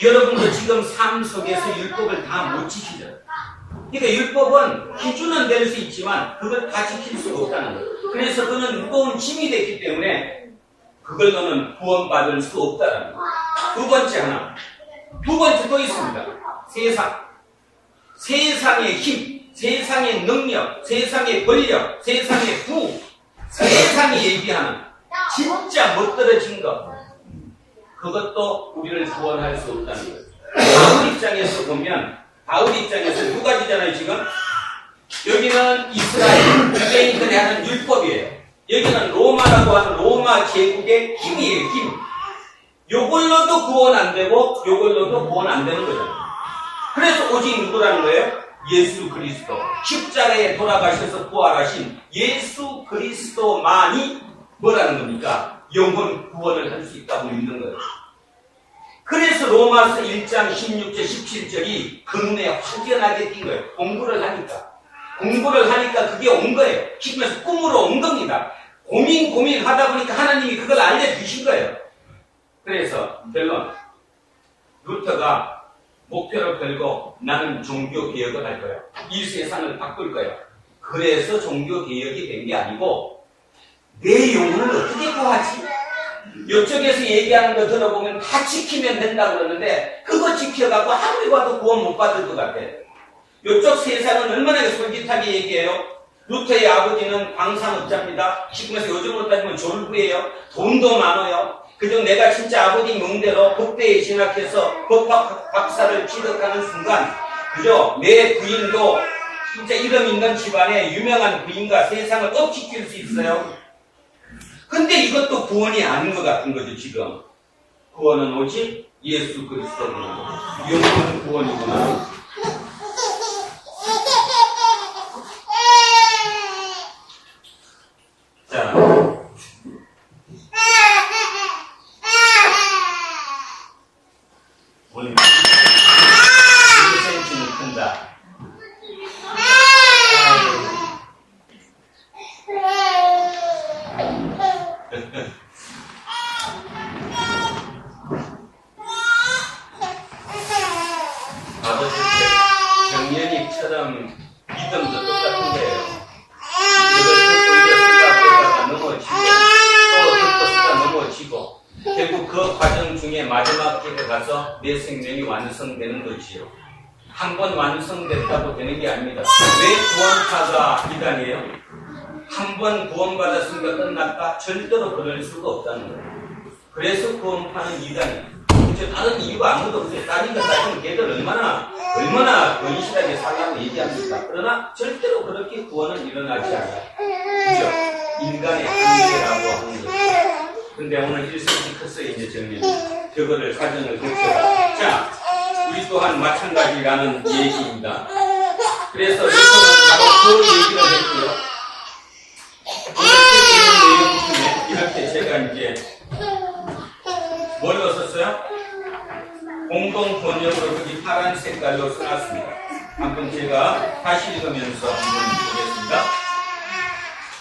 Speaker 1: 여러분도 지금 삶 속에서 율법을 다 못 지키죠. 그러니까 율법은 기준은 될 수 있지만 그걸 다 지킬 수가 없다는 거예요. 그래서 그는 무거운 짐이 됐기 때문에 그걸 너는 구원받을 수 없다는 거예요. 두 번째 하나. 두 번째 또 있습니다. 세상. 세상의 힘, 세상의 능력, 세상의 권력, 세상의 부, 세상이 얘기하는 진짜 멋들어진 것. 그것도 우리를 구원할 수 없다는 거예요. 바울 입장에서 보면 바울 입장에서 두 가지잖아요 지금. 여기는 이스라엘, 유대인들이 하는 율법이에요. 여기는 로마라고 하는 로마 제국의 힘이에요. 힘. 요걸로도 구원 안 되고 요걸로도 구원 안 되는 거잖아요. 그래서 오직 누구라는 거예요? 예수 그리스도. 십자가에 돌아가셔서 부활하신 예수 그리스도만이 뭐라는 겁니까? 영혼 구원을 할 수 있다고 믿는 거예요. 그래서 로마서 1장 16절 17절이 그 눈에 확연하게 띈 거예요. 공부를 하니까 그게 온 거예요. 기쁘면서 꿈으로 온 겁니다. 고민하다 보니까 하나님이 그걸 알려주신 거예요. 그래서 결론, 루터가 목표를 걸고 나는 종교개혁을 할 거야. 이 세상을 바꿀 거야. 그래서 종교개혁이 된 게 아니고 내 영혼을 어떻게 구하지? 이쪽에서 얘기하는 거 들어보면 다 지키면 된다고 그러는데 그거 지켜갖고 아무리 봐도 구원 못 받을 것 같아. 이쪽 세상은 얼마나 솔깃하게 얘기해요. 루터의 아버지는 광산업자입니다. 지금에서 요즘으로 따지면 졸부예요. 돈도 많아요. 그중 내가 진짜 아버지 명대로 법대에 진학해서 법학 박사를 취득하는 순간 그죠? 내 부인도 진짜 이름 있는 집안의 유명한 부인과 세상을 업시킬 수 있어요. 근데 이것도 구원이 아닌 것 같은 거죠, 지금. 구원은 오직 예수 그리스도구나. 영원 구원이구나. 자. 오늘 1cm는 큰다. 정연이처럼 믿음도 똑같은 거예요. 이걸 듣고 이거 쓰다 넘어지고 또 듣고 쓰다 넘어지고 결국 그 과정 중에 마지막 길에 가서 내 생명이 완성되는 거지요. 한 번 완성됐다고 되는 게 아닙니다. 왜 구원파가 이단이에요? 한 번 구원받았으니까 끝났다? 절대로 그럴 수가 없다는 거예요. 그래서 구원파는 이단이에요. 다른 이유가 아무도 없어요. 따지면 걔들 얼마나 건실하게 살라고 얘기합니까? 그러나 절대로 그렇게 구원은 일어나지 않아요. 그죠? 인간의 한계라고 하는 거죠. 근데 오늘 1cm 컸어요, 이제 정리. 저거를 가정을 거쳐서. 자, 우리 또한 마찬가지라는 얘기입니다. 그래서 여기서는 바로 그 얘기를 했고요. 오늘 내용 중에 이렇게 제가 이제 뭘 넣었어요? 공동 번역으로 여기 파란 색깔로 써놨습니다. 한번 제가 다시 읽으면서 한번 보겠습니다.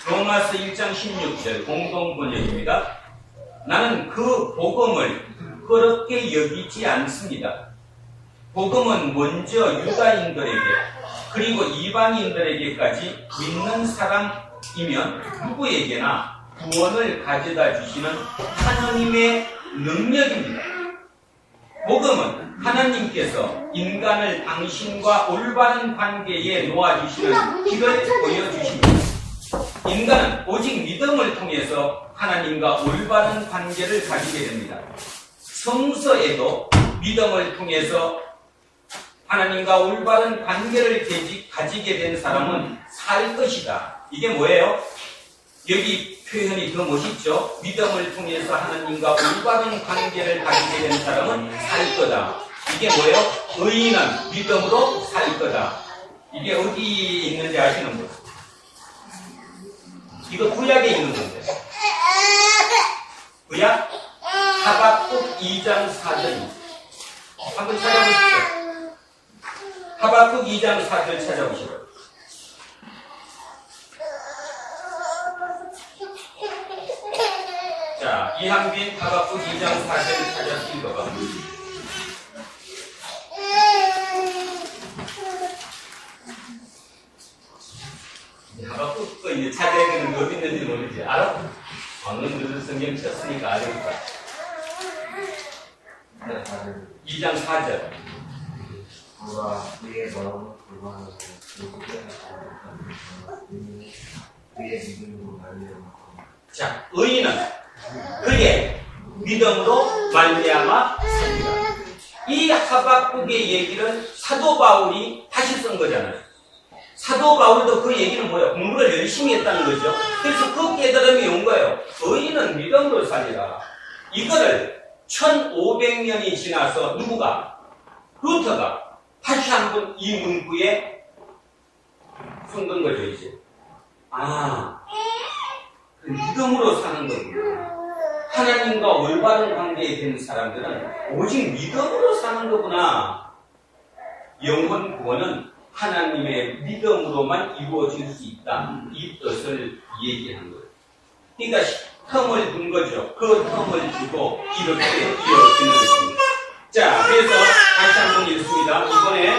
Speaker 1: 로마서 1장 16절 공동 번역입니다. 나는 그 복음을 그렇게 여기지 않습니다. 복음은 먼저 유다인들에게 그리고 이방인들에게까지 믿는 사람이면 누구에게나 구원을 가져다 주시는 하나님의 능력입니다. 복음은 하나님께서 인간을 당신과 올바른 관계에 놓아주시는 길을 보여주십니다. 인간은 오직 믿음을 통해서 하나님과 올바른 관계를 가지게 됩니다. 성서에도 믿음을 통해서 하나님과 올바른 관계를 가지게 된 사람은 살 것이다. 이게 뭐예요? 여기 표현이 더 멋있죠? 믿음을 통해서 하나님과 올바른 관계를 가지게 된 사람은 살 거다. 이게 뭐예요? 의인은 믿음으로 살 거다. 이게 어디 있는지 아시는 분? 이거 구약에 있는 건데. 구약? 하박국 2장 4절. 한번 찾아보십시오. 하박국 2장 4절 찾아보시죠. 자, 이한빈 하박국 2장 4절 찾아서 읽어봐. 하박국 거 이제 찾아야 되는 게 어디 있는지 모르지. 알아? 방금 그들 성경 쳤으니까 알겠다. 2장 4절.
Speaker 3: 그가 그의 마음을 불만하고 그의 믿음으로 말미암아.
Speaker 1: 자, 의인은 그의 믿음으로 말미암아 삽니다. 이 하박국의 얘기를 사도 바울이 다시 쓴 거잖아요. 사도 바울도 그 얘기는 뭐예요? 공부를 열심히 했다는 거죠. 그래서 그 깨달음이 온 거예요. 의인은 믿음으로 살리라. 이거를 1500년이 지나서 누구가? 루터가 다시 한번 이 문구에 손든 거죠, 이제. 그 믿음으로 사는 거구나. 하나님과 올바른 관계에 든 사람들은 오직 믿음으로 사는 거구나. 영혼 구원은 하나님의 믿음으로만 이루어질 수 있다. 이 뜻을 얘기한 거예요. 그러니까 텀을 둔 거죠. 그 텀을 두고 이렇게 이어지는 것입니다. 자, 그래서 다시 한번 읽습니다. 이번에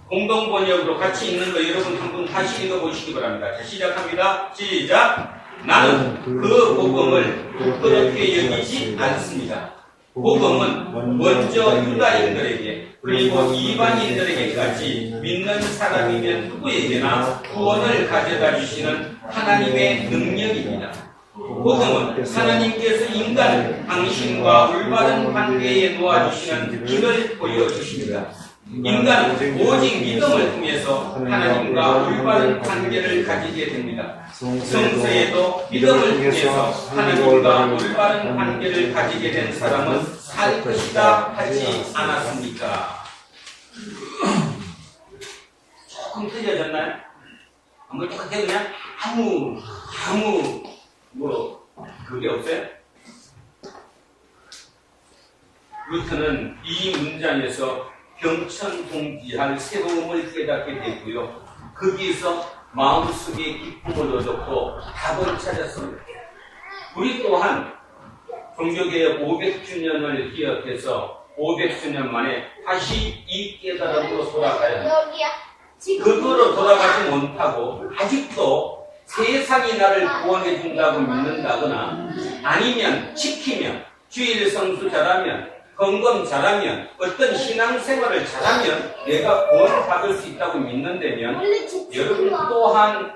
Speaker 1: 공동번역으로 같이 읽는 거 여러분 한번 다시 읽어보시기 바랍니다. 자, 시작합니다. 시작. 나는 그 복음을 그렇게 여기지 않습니다. 복음은 먼저 유다인들에게 그리고 이방인들에게까지 믿는 사람이면 누구에게나 구원을 가져다 주시는 하나님의 능력입니다. 복음은 하나님께서 인간을 당신과 올바른 관계에 놓아주시는 길을 보여주십니다. 인간은 오직 믿음을 통해서 하나님과 올바른 관계를 가지게 됩니다. 성서에도 믿음을 통해서 하나님과 올바른 관계를 가지게 된 사람은 살 것이다 하지 않았습니까? 조금 틀려졌나요? 아무 똑같아요. 그냥 아무 그게 없어요? 루터는 이 문장에서 경천동지할 새로움을 깨닫게 됐고요. 거기에서 마음속에 기쁨을 얻었고 답을 찾았습니다. 우리 또한 종교개혁 500주년을 기억해서 500주년 만에 다시 이 깨달음으로 돌아가야 합니다. 그거로 돌아가지 못하고 아직도 세상이 나를 구원해 준다고 믿는다거나 아니면 지키면 주일 성수 잘하면 건강 잘하면 어떤 신앙생활을 잘하면 내가 구원받을 수 있다고 믿는다면 여러분 또한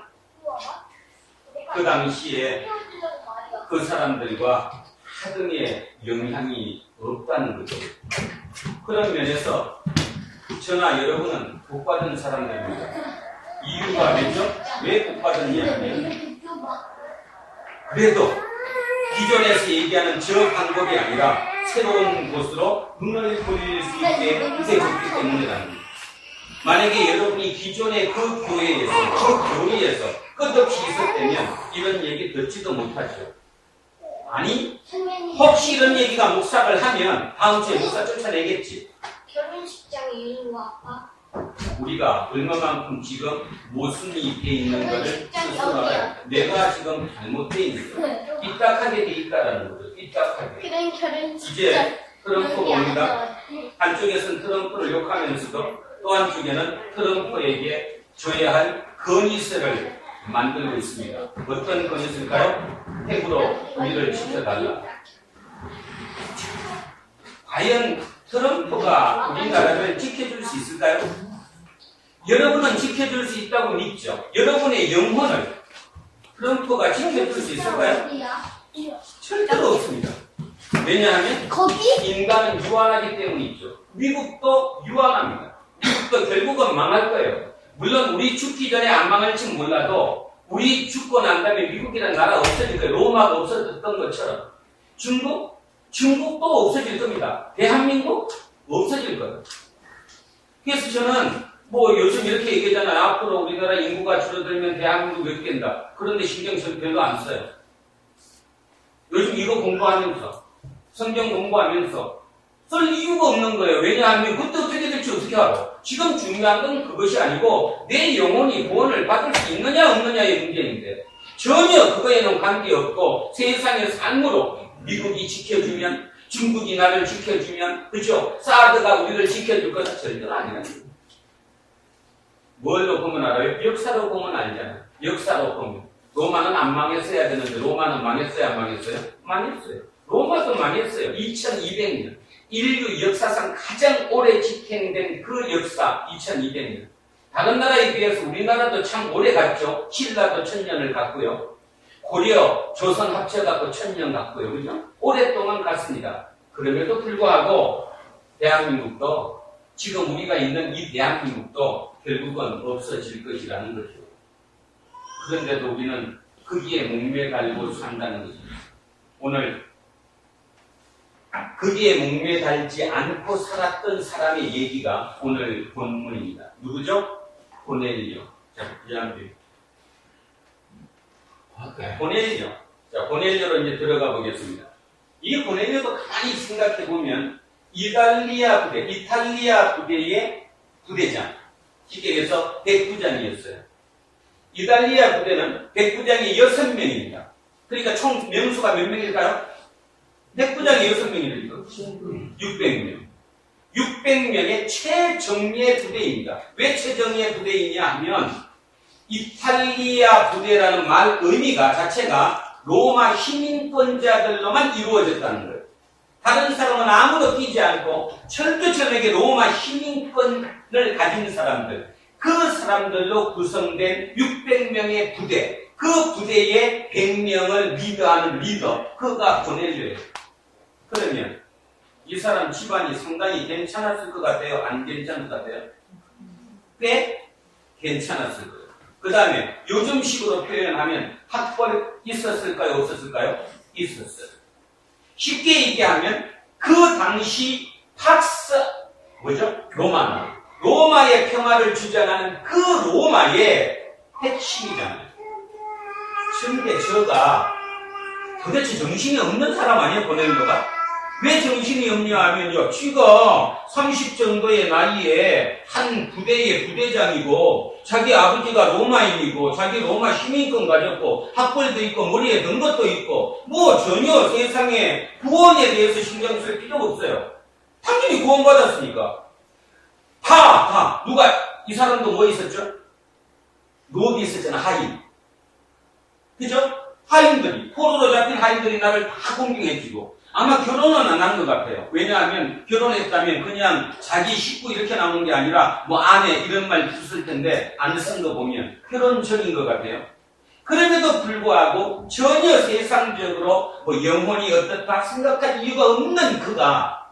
Speaker 1: 그 당시에 그 사람들과 하등의 영향이 없다는 거죠. 그런 면에서 저나 여러분은 복받은 사람들입니다. 이유가 뭐죠? 왜 복받았냐면 그래도 기존에서 얘기하는 저 방법이 아니라 새로운 곳으로 눈을 돌릴 수 있게 되었기 때문이라는 거예요. 만약에 여러분이 기존의 그 교회에서, 그 교리에서 끝없이 있었다면 이런 얘기 듣지도 못하죠. 아니, 혹시 이런 얘기가 목사를 하면 다음 주에 목사 쫓아내겠지.
Speaker 2: 결혼식장 이름 아빠.
Speaker 1: 우리가 얼마만큼 지금 모순이 돼 있는 것을 스스로 알아야 돼. 내가 지금 잘못돼 있는 거. 삐딱하게 돼 있다라는 거죠. 삐딱하게.
Speaker 2: 그런 결혼식장.
Speaker 1: 이제 트럼프 봅니다. 한쪽에서는 트럼프를 욕하면서도 또 한쪽에는 트럼프에게 줘야 할 건의서를 만들고 있습니다. 어떤 건의서일까요? 핵으로 우리를 지켜달라. 과연 트럼프가 우리나라를 지켜줄 수 있을까요? 여러분은 지켜줄 수 있다고 믿죠? 여러분의 영혼을 트럼프가 지켜줄 수 있을까요? 절대로 없습니다. 왜냐하면 인간은 유한하기 때문이죠. 미국도 유한합니다. 미국도 결국은 망할 거예요. 물론 우리 죽기 전에 안 망할지 몰라도 우리 죽고 난 다음에 미국이라는 나라 없어질 거예요. 로마가 없어졌던 것처럼. 중국도 없어질 겁니다. 대한민국 없어질 거예요. 그래서 저는 요즘 이렇게 얘기하잖아요. 앞으로 우리나라 인구가 줄어들면 대한민국 몇 개인다. 그런데 신경 별로 안 써요. 요즘 이거 공부하면서 성경 공부하면서 쓸 이유가 없는 거예요. 왜냐하면 그때 어떻게 될지 어떻게 알아? 지금 중요한 건 그것이 아니고 내 영혼이 구원을 받을 수 있느냐 없느냐의 문제인데 전혀 그거에는 관계없고 세상의 삶으로 미국이 지켜주면 중국이 나를 지켜주면 그죠? 사드가 우리를 지켜줄 것은 절대로 아니라는 거예요. 뭘로 보면 알아요? 역사로 보면 알잖아요. 역사로 보면 로마는 안 망했어야 되는데 로마는 망했어요? 안 망했어요? 망했어요. 로마도 망했어요. 2200년 인류 역사상 가장 오래 지탱된 그 역사 2200년 다른 나라에 비해서 우리나라도 참 오래 갔죠. 신라도 1000년을 갔고요. 고려, 조선 합쳐갖고 1000년 갔고요. 그죠? 오랫동안 갔습니다. 그럼에도 불구하고 대한민국도 지금 우리가 있는 이 대한민국도 결국은 없어질 것이라는 거죠. 그런데도 우리는 거기에 목매달고 산다는 거죠. 오늘 거기에 목매달지 않고 살았던 사람의 얘기가 오늘 본문입니다. 누구죠? 고넬료. 자, 이양들. 고넬료. 자, 고넬료로 이제 들어가 보겠습니다. 이 고넬료도 가만히 생각해 보면 이탈리아 부대의 부대장. 쉽게 얘기해서 백부장이었어요. 이탈리아 부대는 백부장이 6명입니다. 그러니까 총 명수가 몇 명일까요? 백부장이 6명이니까 600명. 600명의 최정예 부대입니다. 왜 최정예 부대이냐 하면 이탈리아 부대라는 말 의미가 자체가 로마 시민권자들로만 이루어졌다는 거예요. 다른 사람은 아무도 뛰지 않고 철두철미하게 로마 시민권을 가진 사람들, 그 사람들로 구성된 600명의 부대, 그 부대의 100명을 리더하는 리더, 그가 고넬료예요. 그러면 이 사람 집안이 상당히 괜찮았을 것 같아요? 안 괜찮을 것 같아요? 꽤 괜찮았을 거예요. 그 다음에 요즘식으로 표현하면 학벌 있었을까요? 없었을까요? 있었어요. 쉽게 얘기하면 그 당시 로마의 평화를 주장하는 그 로마의 핵심이잖아요. 근데 저가 도대체 정신이 없는 사람 아니에요, 고넬료가? 왜 정신이 없냐 하면요, 지가 30 정도의 나이에 한 부대의 부대장이고, 자기 아버지가 로마인이고, 자기 로마 시민권 가졌고, 학벌도 있고, 머리에 든 것도 있고, 뭐 전혀 세상에 구원에 대해서 신경 쓸 필요가 없어요. 당연히 구원받았으니까. 이 사람도 뭐 있었죠? 노비 있었잖아, 하인. 그죠? 하인들이, 포로로 잡힌 하인들이 나를 다 공경해주고, 아마 결혼은 안 한 것 같아요. 왜냐하면 결혼했다면 그냥 자기 식구 이렇게 나오는 게 아니라 뭐 아내 이런 말 붙을 텐데 안 쓴 거 보면 결혼 전인 것 같아요. 그럼에도 불구하고 전혀 세상적으로 뭐 영혼이 어떻다 생각할 이유가 없는 그가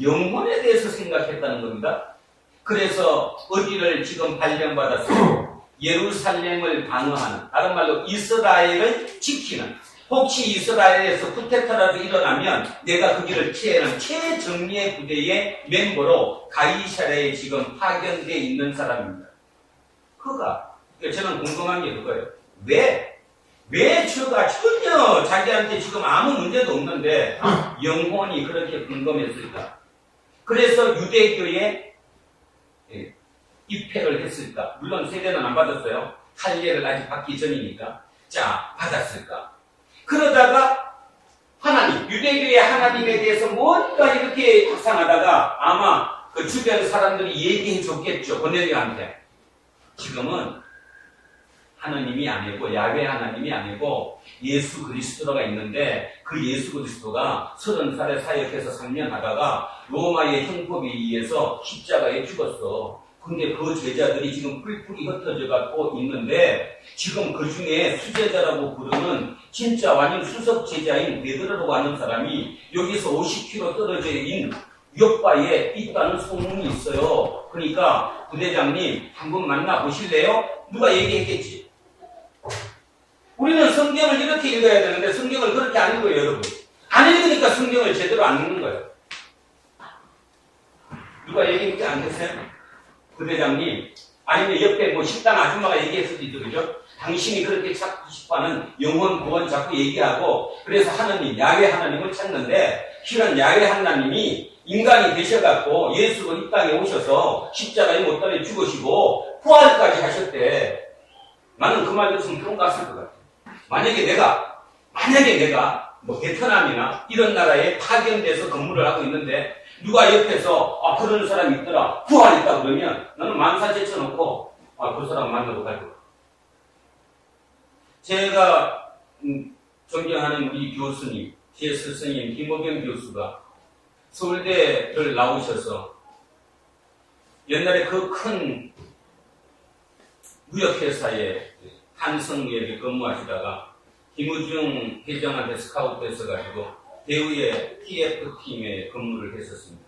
Speaker 1: 영혼에 대해서 생각했다는 겁니다. 그래서 어디를 지금 발령받았어요? 예루살렘을 방어하는, 다른 말로 이스라엘을 지키는, 혹시 이스라엘에서 쿠데타라도 일어나면 내가 그 길을 피하는 최정예 부대의 멤버로 가이사랴에 지금 파견되어 있는 사람입니다. 그가, 저는 궁금한 게 그거예요. 왜 저가 전혀 자기한테 지금 아무 문제도 없는데 영혼이 그렇게 궁금했을까? 그래서 유대교에 입회를 했을까? 물론 세례는 안 받았어요. 할례를 아직 받기 전이니까. 자, 받았을까? 그러다가 유대교의 하나님에 대해서 뭔가 이렇게 확상하다가 아마 그 주변 사람들이 얘기해 줬겠죠. 고넬료한테. 지금은 하나님이 아니고 야훼 하나님이 아니고 예수 그리스도가 있는데 그 예수 그리스도가 30살에 사역해서 3년 하다가 로마의 형법에 의해서 십자가에 죽었어. 근데 그 제자들이 지금 뿔뿔이 흩어져 갖고 있는데 지금 그 중에 수제자라고 부르는 진짜 완전 수석 제자인 베드로라고 하는 사람이 여기서 50km 떨어져 있는 옆바에 있다는 소문이 있어요. 그러니까 부대장님 한번 만나보실래요? 누가 얘기했겠지. 우리는 성경을 이렇게 읽어야 되는데 성경을 그렇게 안 읽어요, 여러분. 안 읽으니까 성경을 제대로 안 읽는 거예요. 누가 얘기했지 않겠어요? 부대장님, 아니면 옆에 뭐 식당 아줌마가 얘기할 수도 있죠, 그죠? 당신이 그렇게 찾고 싶어하는 영혼 구원 자꾸 얘기하고, 그래서 하나님, 야훼 하나님을 찾는데, 실은 야훼 하나님이 인간이 되셔갖고 예수가 이 땅에 오셔서 십자가에 못 달려 죽으시고 부활까지 하셨대. 나는 그 말 들으면 그런 거 같을 것 같아. 만약에 내가 뭐 베트남이나 이런 나라에 파견돼서 근무를 하고 있는데 누가 옆에서 그런 사람이 있더라, 부활했다 그러면 나는 만사 제쳐놓고 그 사람 만나고 갈 거야. 제가 존경하는 우리 교수님, 제 스승님 김호경 교수가 서울대를 나오셔서 옛날에 그 큰 무역회사에 한성무역에 근무하시다가 김우중 회장한테 스카우트해서 가지고 대우의 TF팀에 근무를 했었습니다.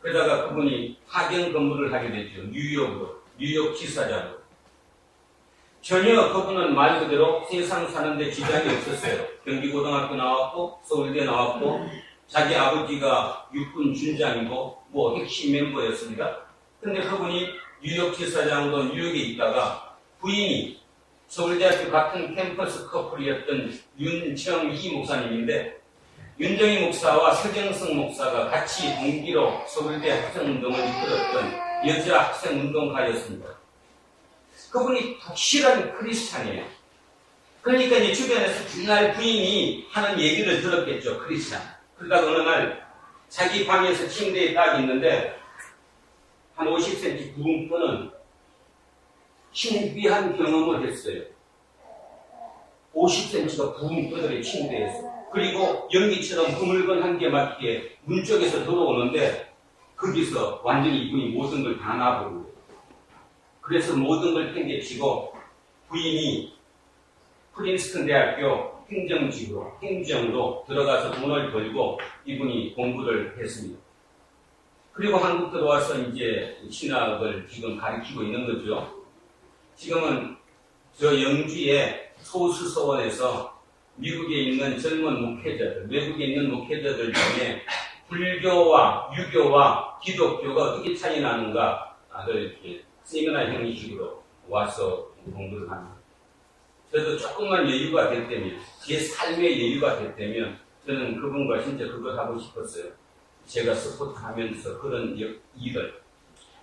Speaker 1: 그러다가 그분이 파견 근무를 하게 됐죠. 뉴욕 지사장으로. 전혀 그분은 말 그대로 세상 사는데 지장이 없었어요. 경기고등학교 나왔고 서울대 나왔고 자기 아버지가 육군 준장이고 뭐 핵심 멤버였습니다. 근데 그분이 뉴욕 지사장으로 뉴욕에 있다가 부인이 서울대학교 같은 캠퍼스 커플이었던 윤정희 목사님인데 윤정희 목사와 서경성 목사가 같이 동기로 서울대 학생운동을 이끌었던 여자 학생운동가였습니다. 그분이 확실한 크리스찬이에요. 그러니까 이제 주변에서 맨날 부인이 하는 얘기를 들었겠죠. 크리스찬. 그러다가 어느 날 자기 방에서 침대에 딱 있는데 한 50cm 붕 뜨는 신비한 경험을 했어요. 50cm가 붕 떠들어 침대에서. 그리고 연기처럼 흐물건 한 개 맞게 문 쪽에서 들어오는데 거기서 완전히 이분이 모든 걸 다 놔버린 거예요. 그래서 모든 걸 팽개치고 부인이 프린스턴 대학교 행정으로 들어가서 돈을 벌고 이분이 공부를 했습니다. 그리고 한국 들어와서 이제 신학을 지금 가르치고 있는 거죠. 지금은 저 영주의 소수서원에서 미국에 있는 젊은 목회자들, 외국에 있는 목회자들 중에 불교와 유교와 기독교가 어떻게 차이 나는가를 이렇게 세미나 형식으로 와서 공부를 합니다. 저도 조금만 여유가 됐다면, 제 삶의 여유가 됐다면 저는 그분과 진짜 그걸 하고 싶었어요. 제가 서포트하면서 그런 일을.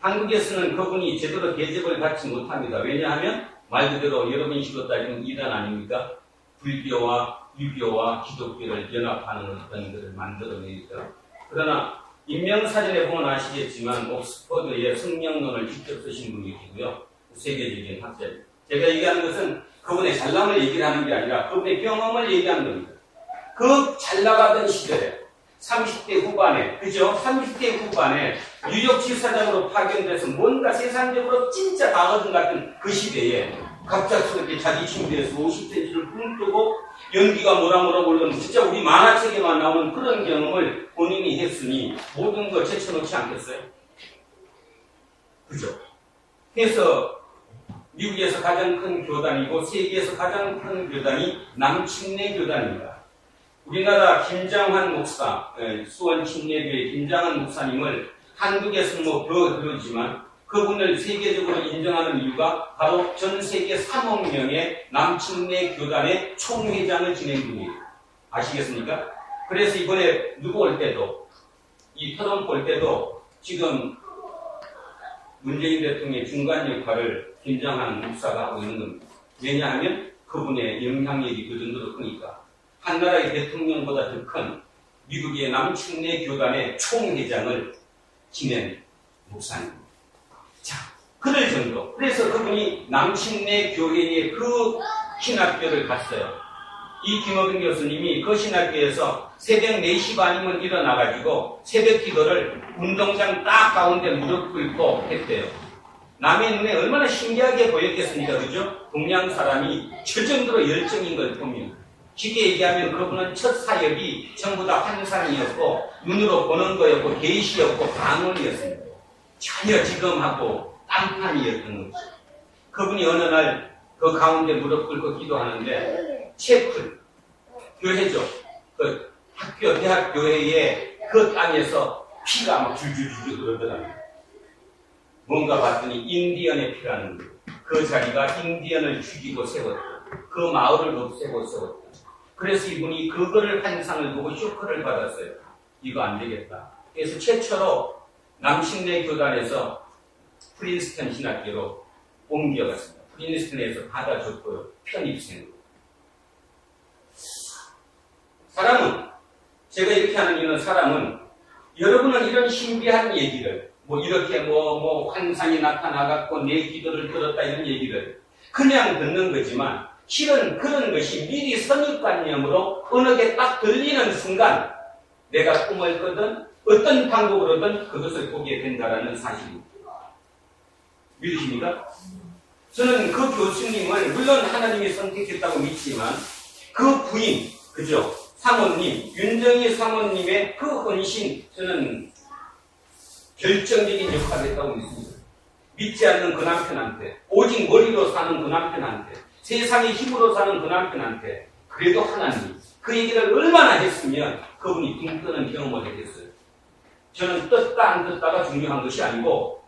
Speaker 1: 한국에서는 그분이 제대로 대접을 받지 못합니다. 왜냐하면 말 그대로 여러분식으로 따지면 이단 아닙니까? 불교와 유교와 기독교를 연합하는 어떤 것을 만들어내니까. 그러나 인명사전에 보면 아시겠지만 옥스퍼드의 성령론을 직접 쓰신 분이시고요. 세계적인 학자입니다. 제가 얘기하는 것은 그분의 잘남을 얘기를 하는 게 아니라 그분의 경험을 얘기하는 겁니다. 그 잘 나가던 시절에 30대 후반에, 그죠? 30대 후반에 뉴욕 지사장으로 파견돼서 뭔가 세상적으로 진짜 강어든 같은 그 시대에 갑작스럽게 자기 침대에서 50cm를 붕 뜨고 연기가 모락모락 올라오는 진짜 우리 만화책에만 나오는 그런 경험을 본인이 했으니 모든 걸 제쳐놓지 않겠어요? 그죠? 그래서 미국에서 가장 큰 교단이고 세계에서 가장 큰 교단이 남침례 교단입니다. 우리나라 김장환 목사, 수원 침례교회 김장환 목사님을 한국에서는 뭐 그러지만 그분을 세계적으로 인정하는 이유가 바로 전 세계 3억 명의 남침례 교단의 총회장을 지낸 분이에요. 아시겠습니까? 그래서 이번에 누구 올 때도, 이 트럼프 올 때도 지금 문재인 대통령의 중간 역할을 김장환 목사가 하고 있는 겁니다. 왜냐하면 그분의 영향력이 그 정도로 크니까. 한 나라의 대통령보다 더 큰 미국의 남침례 교단의 총회장을 지낸 목사입니다. 자, 그럴 정도. 그래서 그분이 남침례 교회의 그 신학교를 갔어요. 이 김어빈 교수님이 그 신학교에서 새벽 4시 반이면 일어나가지고 새벽 기도를 운동장 딱 가운데 무릎 꿇고 했대요. 남의 눈에 얼마나 신기하게 보였겠습니까? 그죠? 동양 사람이 저 정도로 열정인 걸 보면. 쉽게 얘기하면 그분은 첫 사역이 전부 다 환상이었고 눈으로 보는 거였고 계시였고 방언이었습니다. 전혀 지금하고 딴판이었던 거죠. 그분이 어느 날 그 가운데 무릎 꿇고 기도하는데 채플, 교회죠. 그 학교, 대학 교회의 그 땅에서 피가 막 줄줄줄 흐르더랍니다. 뭔가 봤더니 인디언의 피라는 거예요. 그 자리가 인디언을 죽이고 세웠다. 그 마을을 없애고 세웠다. 그래서 이분이 그거를 환상을 보고 쇼크를 받았어요. 이거 안 되겠다. 그래서 최초로 남침례 교단에서 프린스턴 신학교로 옮겨갔습니다. 프린스턴에서 받아줬고요. 편입생으로. 사람은, 제가 이렇게 하는 이유는 사람은, 여러분은 이런 신비한 얘기를, 뭐 이렇게 환상이 나타나갖고 내 기도를 들었다 이런 얘기를 그냥 듣는 거지만 실은 그런 것이 미리 선입관념으로 어느 게 딱 들리는 순간 내가 꿈을 꾸든 어떤 방법으로든 그것을 보게 된다는 사실입니다. 믿으십니까? 저는 그 교수님을 물론 하나님이 선택했다고 믿지만 그 부인, 그죠? 사모님, 윤정희 사모님의 그 헌신 저는 결정적인 역할을 했다고 믿습니다. 믿지 않는 그 남편한테, 오직 머리로 사는 그 남편한테, 세상의 힘으로 사는 그 남편한테 그래도 하나님 그 얘기를 얼마나 했으면 그분이 붕 뜨는 경험을 했겠어요. 저는 떴다 안 떴다가 중요한 것이 아니고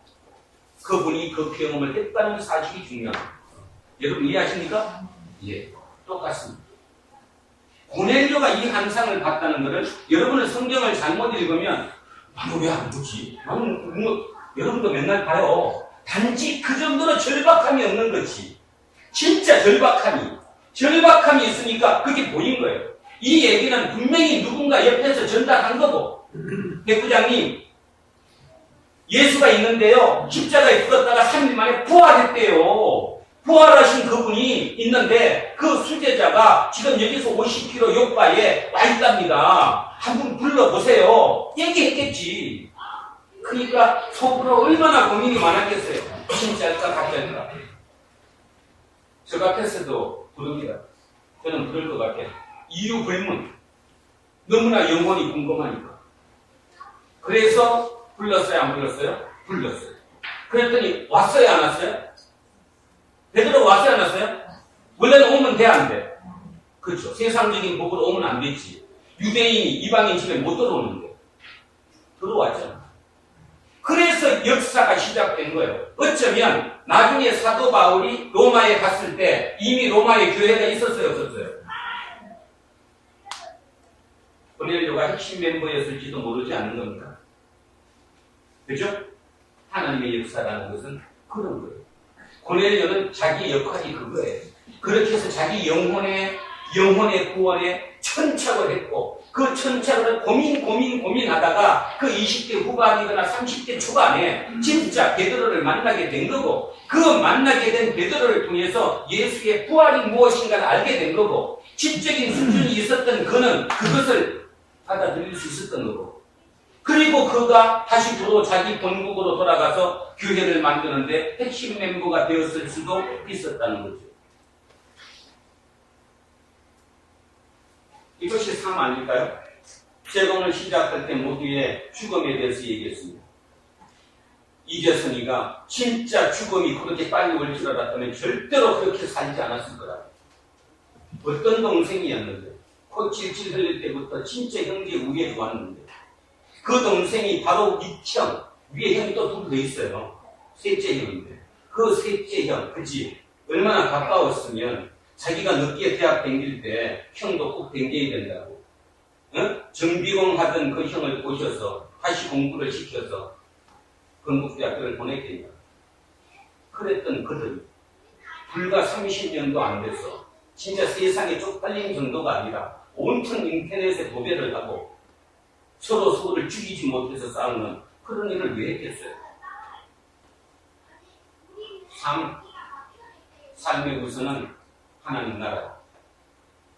Speaker 1: 그분이 그 경험을 했다는 사실이 중요합니다. 여러분 이해하십니까? 예, 똑같습니다. 고넬료가 이 환상을 봤다는 것을 여러분은 성경을 잘못 읽으면 나는 왜 안 보지? 나는 여러분도 맨날 봐요. 단지 그 정도로 절박함이 없는 거지. 진짜 절박함이 있으니까 그게 보인 거예요. 이 얘기는 분명히 누군가 옆에서 전달한 거고. 백부장님, 예수가 있는데요. 십자가에 죽었다가 3일 만에 부활했대요. 부활하신 그분이 있는데 그 수제자가 지금 여기서 50km 옆바에 와 있답니다. 한번 불러보세요. 얘기했겠지. 그러니까 속으로 얼마나 고민이 많았겠어요. 진짜일까 가짜일까. 저 같았어도 부릅니다. 저는 부를 것 같아요. 이유 불문. 너무나 영혼이 궁금하니까. 그래서 불렀어요? 안 불렀어요? 불렀어요. 그랬더니 왔어요? 안 왔어요? 베드로 왔어요? 안 왔어요? 원래는 오면 돼? 안 돼? 그렇죠. 세상적인 법으로 오면 안 되지. 유대인이 이방인 집에 못 들어오는데 들어왔잖아. 그래서 역사가 시작된 거예요. 어쩌면 나중에 사도 바울이 로마에 갔을 때 이미 로마에 교회가 있었어요? 없었어요? 고넬료가 핵심 멤버였을지도 모르지 않는 겁니다. 그죠? 하나님의 역사라는 것은 그런 거예요. 고넬료는 자기 역할이 그거예요. 그렇게 해서 자기 영혼의 구원에 천착을 했고, 그 천착을 고민하다가 그 20대 후반이거나 30대 초반에 진짜 베드로를 만나게 된 거고, 그 만나게 된 베드로를 통해서 예수의 부활이 무엇인가를 알게 된 거고, 지적인 수준이 있었던 그는 그것을 받아들일 수 있었던 거고, 그리고 그가 다시 자기 본국으로 돌아가서 교회를 만드는데 핵심 멤버가 되었을 수도 있었다는 거죠. 이것이 삶 아닐까요? 제가 오늘 시작할 때 모두의 죽음에 대해서 얘기했습니다. 이재선이가 진짜 죽음이 그렇게 빨리 올 줄 알았다면 절대로 그렇게 살지 않았을 거라. 어떤 동생이었는데, 코 찔찔 흘릴 때부터 진짜 형제 우애에 좋았는데, 그 동생이 바로 이형, 위에 형이 또 둘 더 있어요. 셋째 형인데, 그 셋째 형, 그치? 얼마나 가까웠으면 자기가 늦게 대학 다닐 때 형도 꼭 다녀야 된다고. 정비공 하던 그 형을 꼬셔서 다시 공부를 시켜서 건국대학교를 보냈겠냐. 그랬던 그들이 불과 30년도 안 돼서 진짜 세상에 쪽팔린 정도가 아니라 온통 인터넷에 도배를 하고 서로를 죽이지 못해서 싸우는 그런 일을 왜 했겠어요? 삶의 우선은 하나님 나라.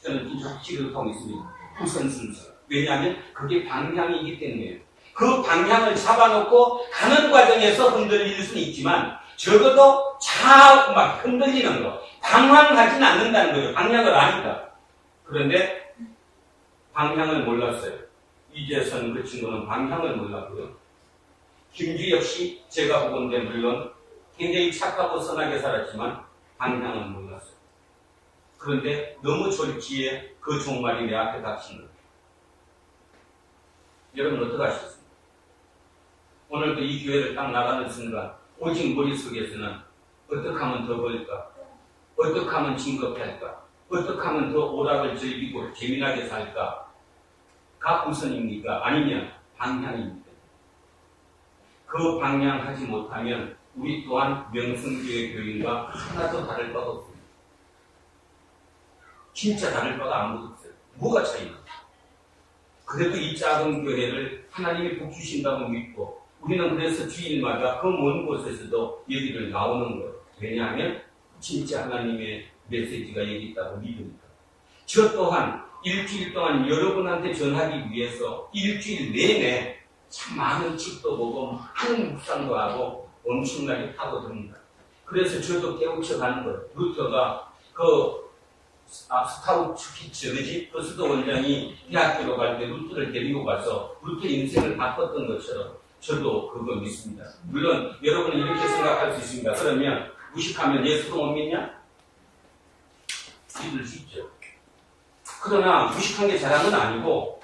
Speaker 1: 저는 진짜 확실히 하고 있습니다. 우선 순서. 왜냐하면 그게 방향이기 때문에요. 그 방향을 잡아놓고 가는 과정에서 흔들릴 수는 있지만 적어도 막 흔들리는 거. 방황하지는 않는다는 거예요. 방향을 아니까. 그런데 방향을 몰랐어요. 이재선 그 친구는 방향을 몰랐고요. 김주혁 씨 제가 보건데 물론 굉장히 착하고 선하게 살았지만 방향은 몰랐어요. 그런데 너무 졸지에 그 종말이 내 앞에 닥친 거예요. 여러분 어떻게 하셨습니까? 오늘도 이 교회를 딱 나가는 순간 오직 머릿속에서는 어떻게 하면 더 벌까? 어떻게 하면 진급할까? 어떻게 하면 더 오락을 즐기고 재미나게 살까? 가 우선입니까? 아니면 방향입니까? 그 방향 하지 못하면 우리 또한 명성교회 교인과 하나도 다를 바가 없습니다. 진짜 다를 바가 아무것도 없어요. 뭐가 차이나? 그래도 이 작은 교회를 하나님이 복 주신다고 믿고 우리는 그래서 주일마다 그 먼 곳에서도 여기를 나오는 거예요. 왜냐하면 진짜 하나님의 메시지가 여기 있다고 믿으니까. 저 또한 일주일 동안 여러분한테 전하기 위해서 일주일 내내 참 많은 책도 보고 많은 묵상도 하고 엄청나게 파고듭니다. 그래서 저도 깨우쳐 가는 거예요. 루터가 스타우츠키츠, 그지? 그 수도 원장이 대학교로 갈 때 루터를 데리고 가서 루터 인생을 바꿨던 것처럼 저도 그거 믿습니다. 물론 여러분은 이렇게 생각할 수 있습니다. 그러면 무식하면 예수도 못 믿냐? 믿을 수 있죠. 그러나 무식한 게 자랑은 아니고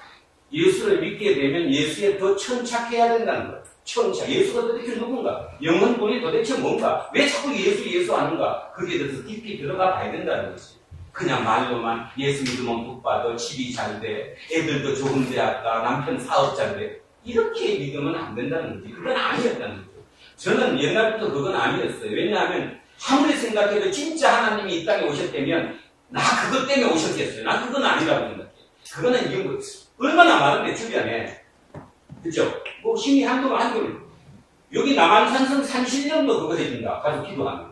Speaker 1: 예수를 믿게 되면 예수에 더 천착해야 된다는 거예요. 천착. 예수가 도대체 누군가? 영혼본이 도대체 뭔가? 왜 자꾸 예수 하는가? 거기에 대해서 깊이 들어가 봐야 된다는 거지. 그냥 말로만 예수 믿으면 복 받아, 집이 잘 돼, 애들도 좋은 대학 가, 남편 사업자인데 이렇게 믿으면 안 된다는 거지. 그건 아니었다는 거죠. 저는 옛날부터 그건 아니었어요. 왜냐하면 아무리 생각해도 진짜 하나님이 이 땅에 오셨다면 나 그것 때문에 오셨겠어요. 난 그건 아니라고 생각해요. 그거는 이런 거지. 얼마나 많은데 주변에. 그죠? 뭐 심히 한두 여기 남한산성 30년도 그거 해준다. 가서 기도하면.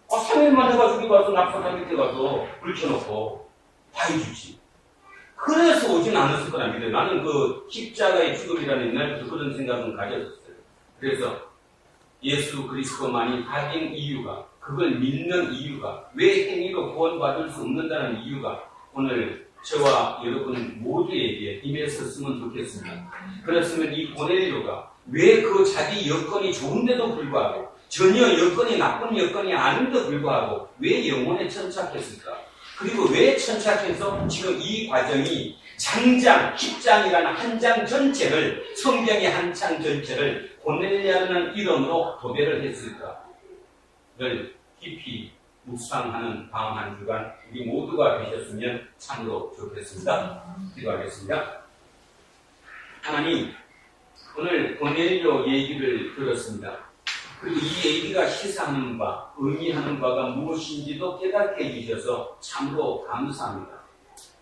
Speaker 1: 3일만 해가지고 여기 가서 낙서산 밑에 가서 불 켜놓고 다 해주지. 그래서 오진 않았을 거라 믿어요. 나는 그 십자가의 죽음이라는 옛날부터 그런 생각은 가졌었어요. 그래서 예수 그리스도만이 다인 이유가, 그걸 믿는 이유가, 왜 행위로 구원받을 수 없는다는 이유가 오늘 저와 여러분 모두에게 임했었으면 좋겠습니다. 그렇으면 이 고넬료가 왜 그 자기 여건이 좋은데도 불구하고 전혀 여건이 나쁜 여건이 아닌데도 불구하고 왜 영혼에 천착했을까? 그리고 왜 천착해서 지금 이 과정이 장장, 10장이라는 한 장 전체를, 성경의 한 장 전체를 고넬료라는 이름으로 도배를 했을까를 깊이 묵상하는 다음 한 주간 우리 모두가 되셨으면 참으로 좋겠습니다. 기도하겠습니다. 하나님, 오늘 고넬료 얘기를 들었습니다. 그리고 이 얘기가 시사하는 바, 의미하는 바가 무엇인지도 깨닫게 해주셔서 참으로 감사합니다.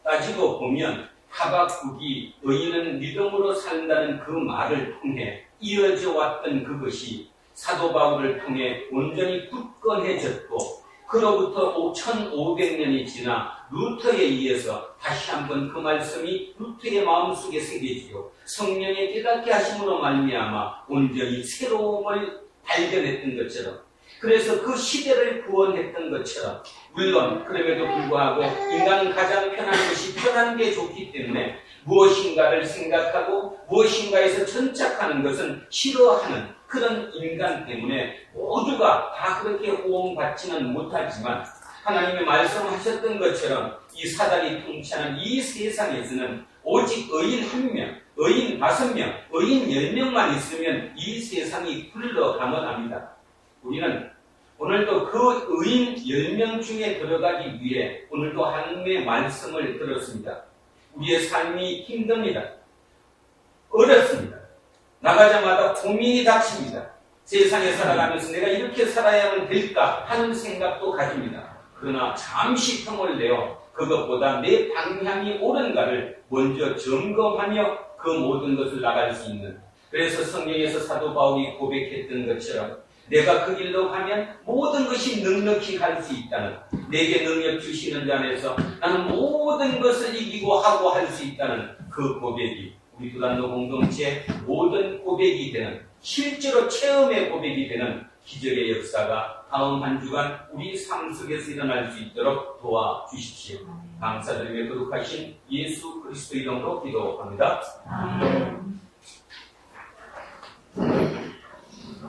Speaker 1: 따지고 보면 하박국이 의인은 믿음으로 산다는 그 말을 통해 이어져 왔던 그것이 사도 바울을 통해 온전히 굳건해졌고 그로부터 1500년이 지나 루터에 의해서 다시 한번 그 말씀이 루터의 마음속에 새겨지고 성령의 깨닫게 하심으로 말미암아 온전히 새로움을 발견했던 것처럼 그래서 그 시대를 구원했던 것처럼 물론 그럼에도 불구하고 인간은 가장 편한 것이 편한 게 좋기 때문에 무엇인가를 생각하고 무엇인가에서 천착하는 것은 싫어하는 그런 인간 때문에 모두가 다 그렇게 호응받지는 못하지만 하나님의 말씀하셨던 것처럼 이 사다리 통치하는 이 세상에서는 오직 의인 1명, 의인 5명, 의인 10명만 있으면 이 세상이 굴러가면 합니다. 우리는 오늘도 그 의인 10명 중에 들어가기 위해 오늘도 하나님의 말씀을 들었습니다. 우리의 삶이 힘듭니다. 어렵습니다. 나가자마자 고민이 닥칩니다. 세상에 살아가면서 내가 이렇게 살아야만 될까 하는 생각도 가집니다. 그러나 잠시 틈을 내어 그것보다 내 방향이 옳은가를 먼저 점검하며 그 모든 것을 나갈 수 있는 그래서 성경에서 사도 바울이 고백했던 것처럼 내가 그 길로 가면 모든 것이 넉넉히 갈 수 있다는 내게 능력 주시는 자 안에서 나는 모든 것을 이기고 하고 할 수 있다는 그 고백이 우리 두란노 공동체 모든 고백이 되는 실제로 체험의 고백이 되는 기적의 역사가 다음 한 주간 우리 삶 속에서 일어날 수 있도록 도와주십시오. 감사드리며 거룩하신 예수 그리스도 이름으로 기도합니다.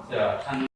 Speaker 1: 자,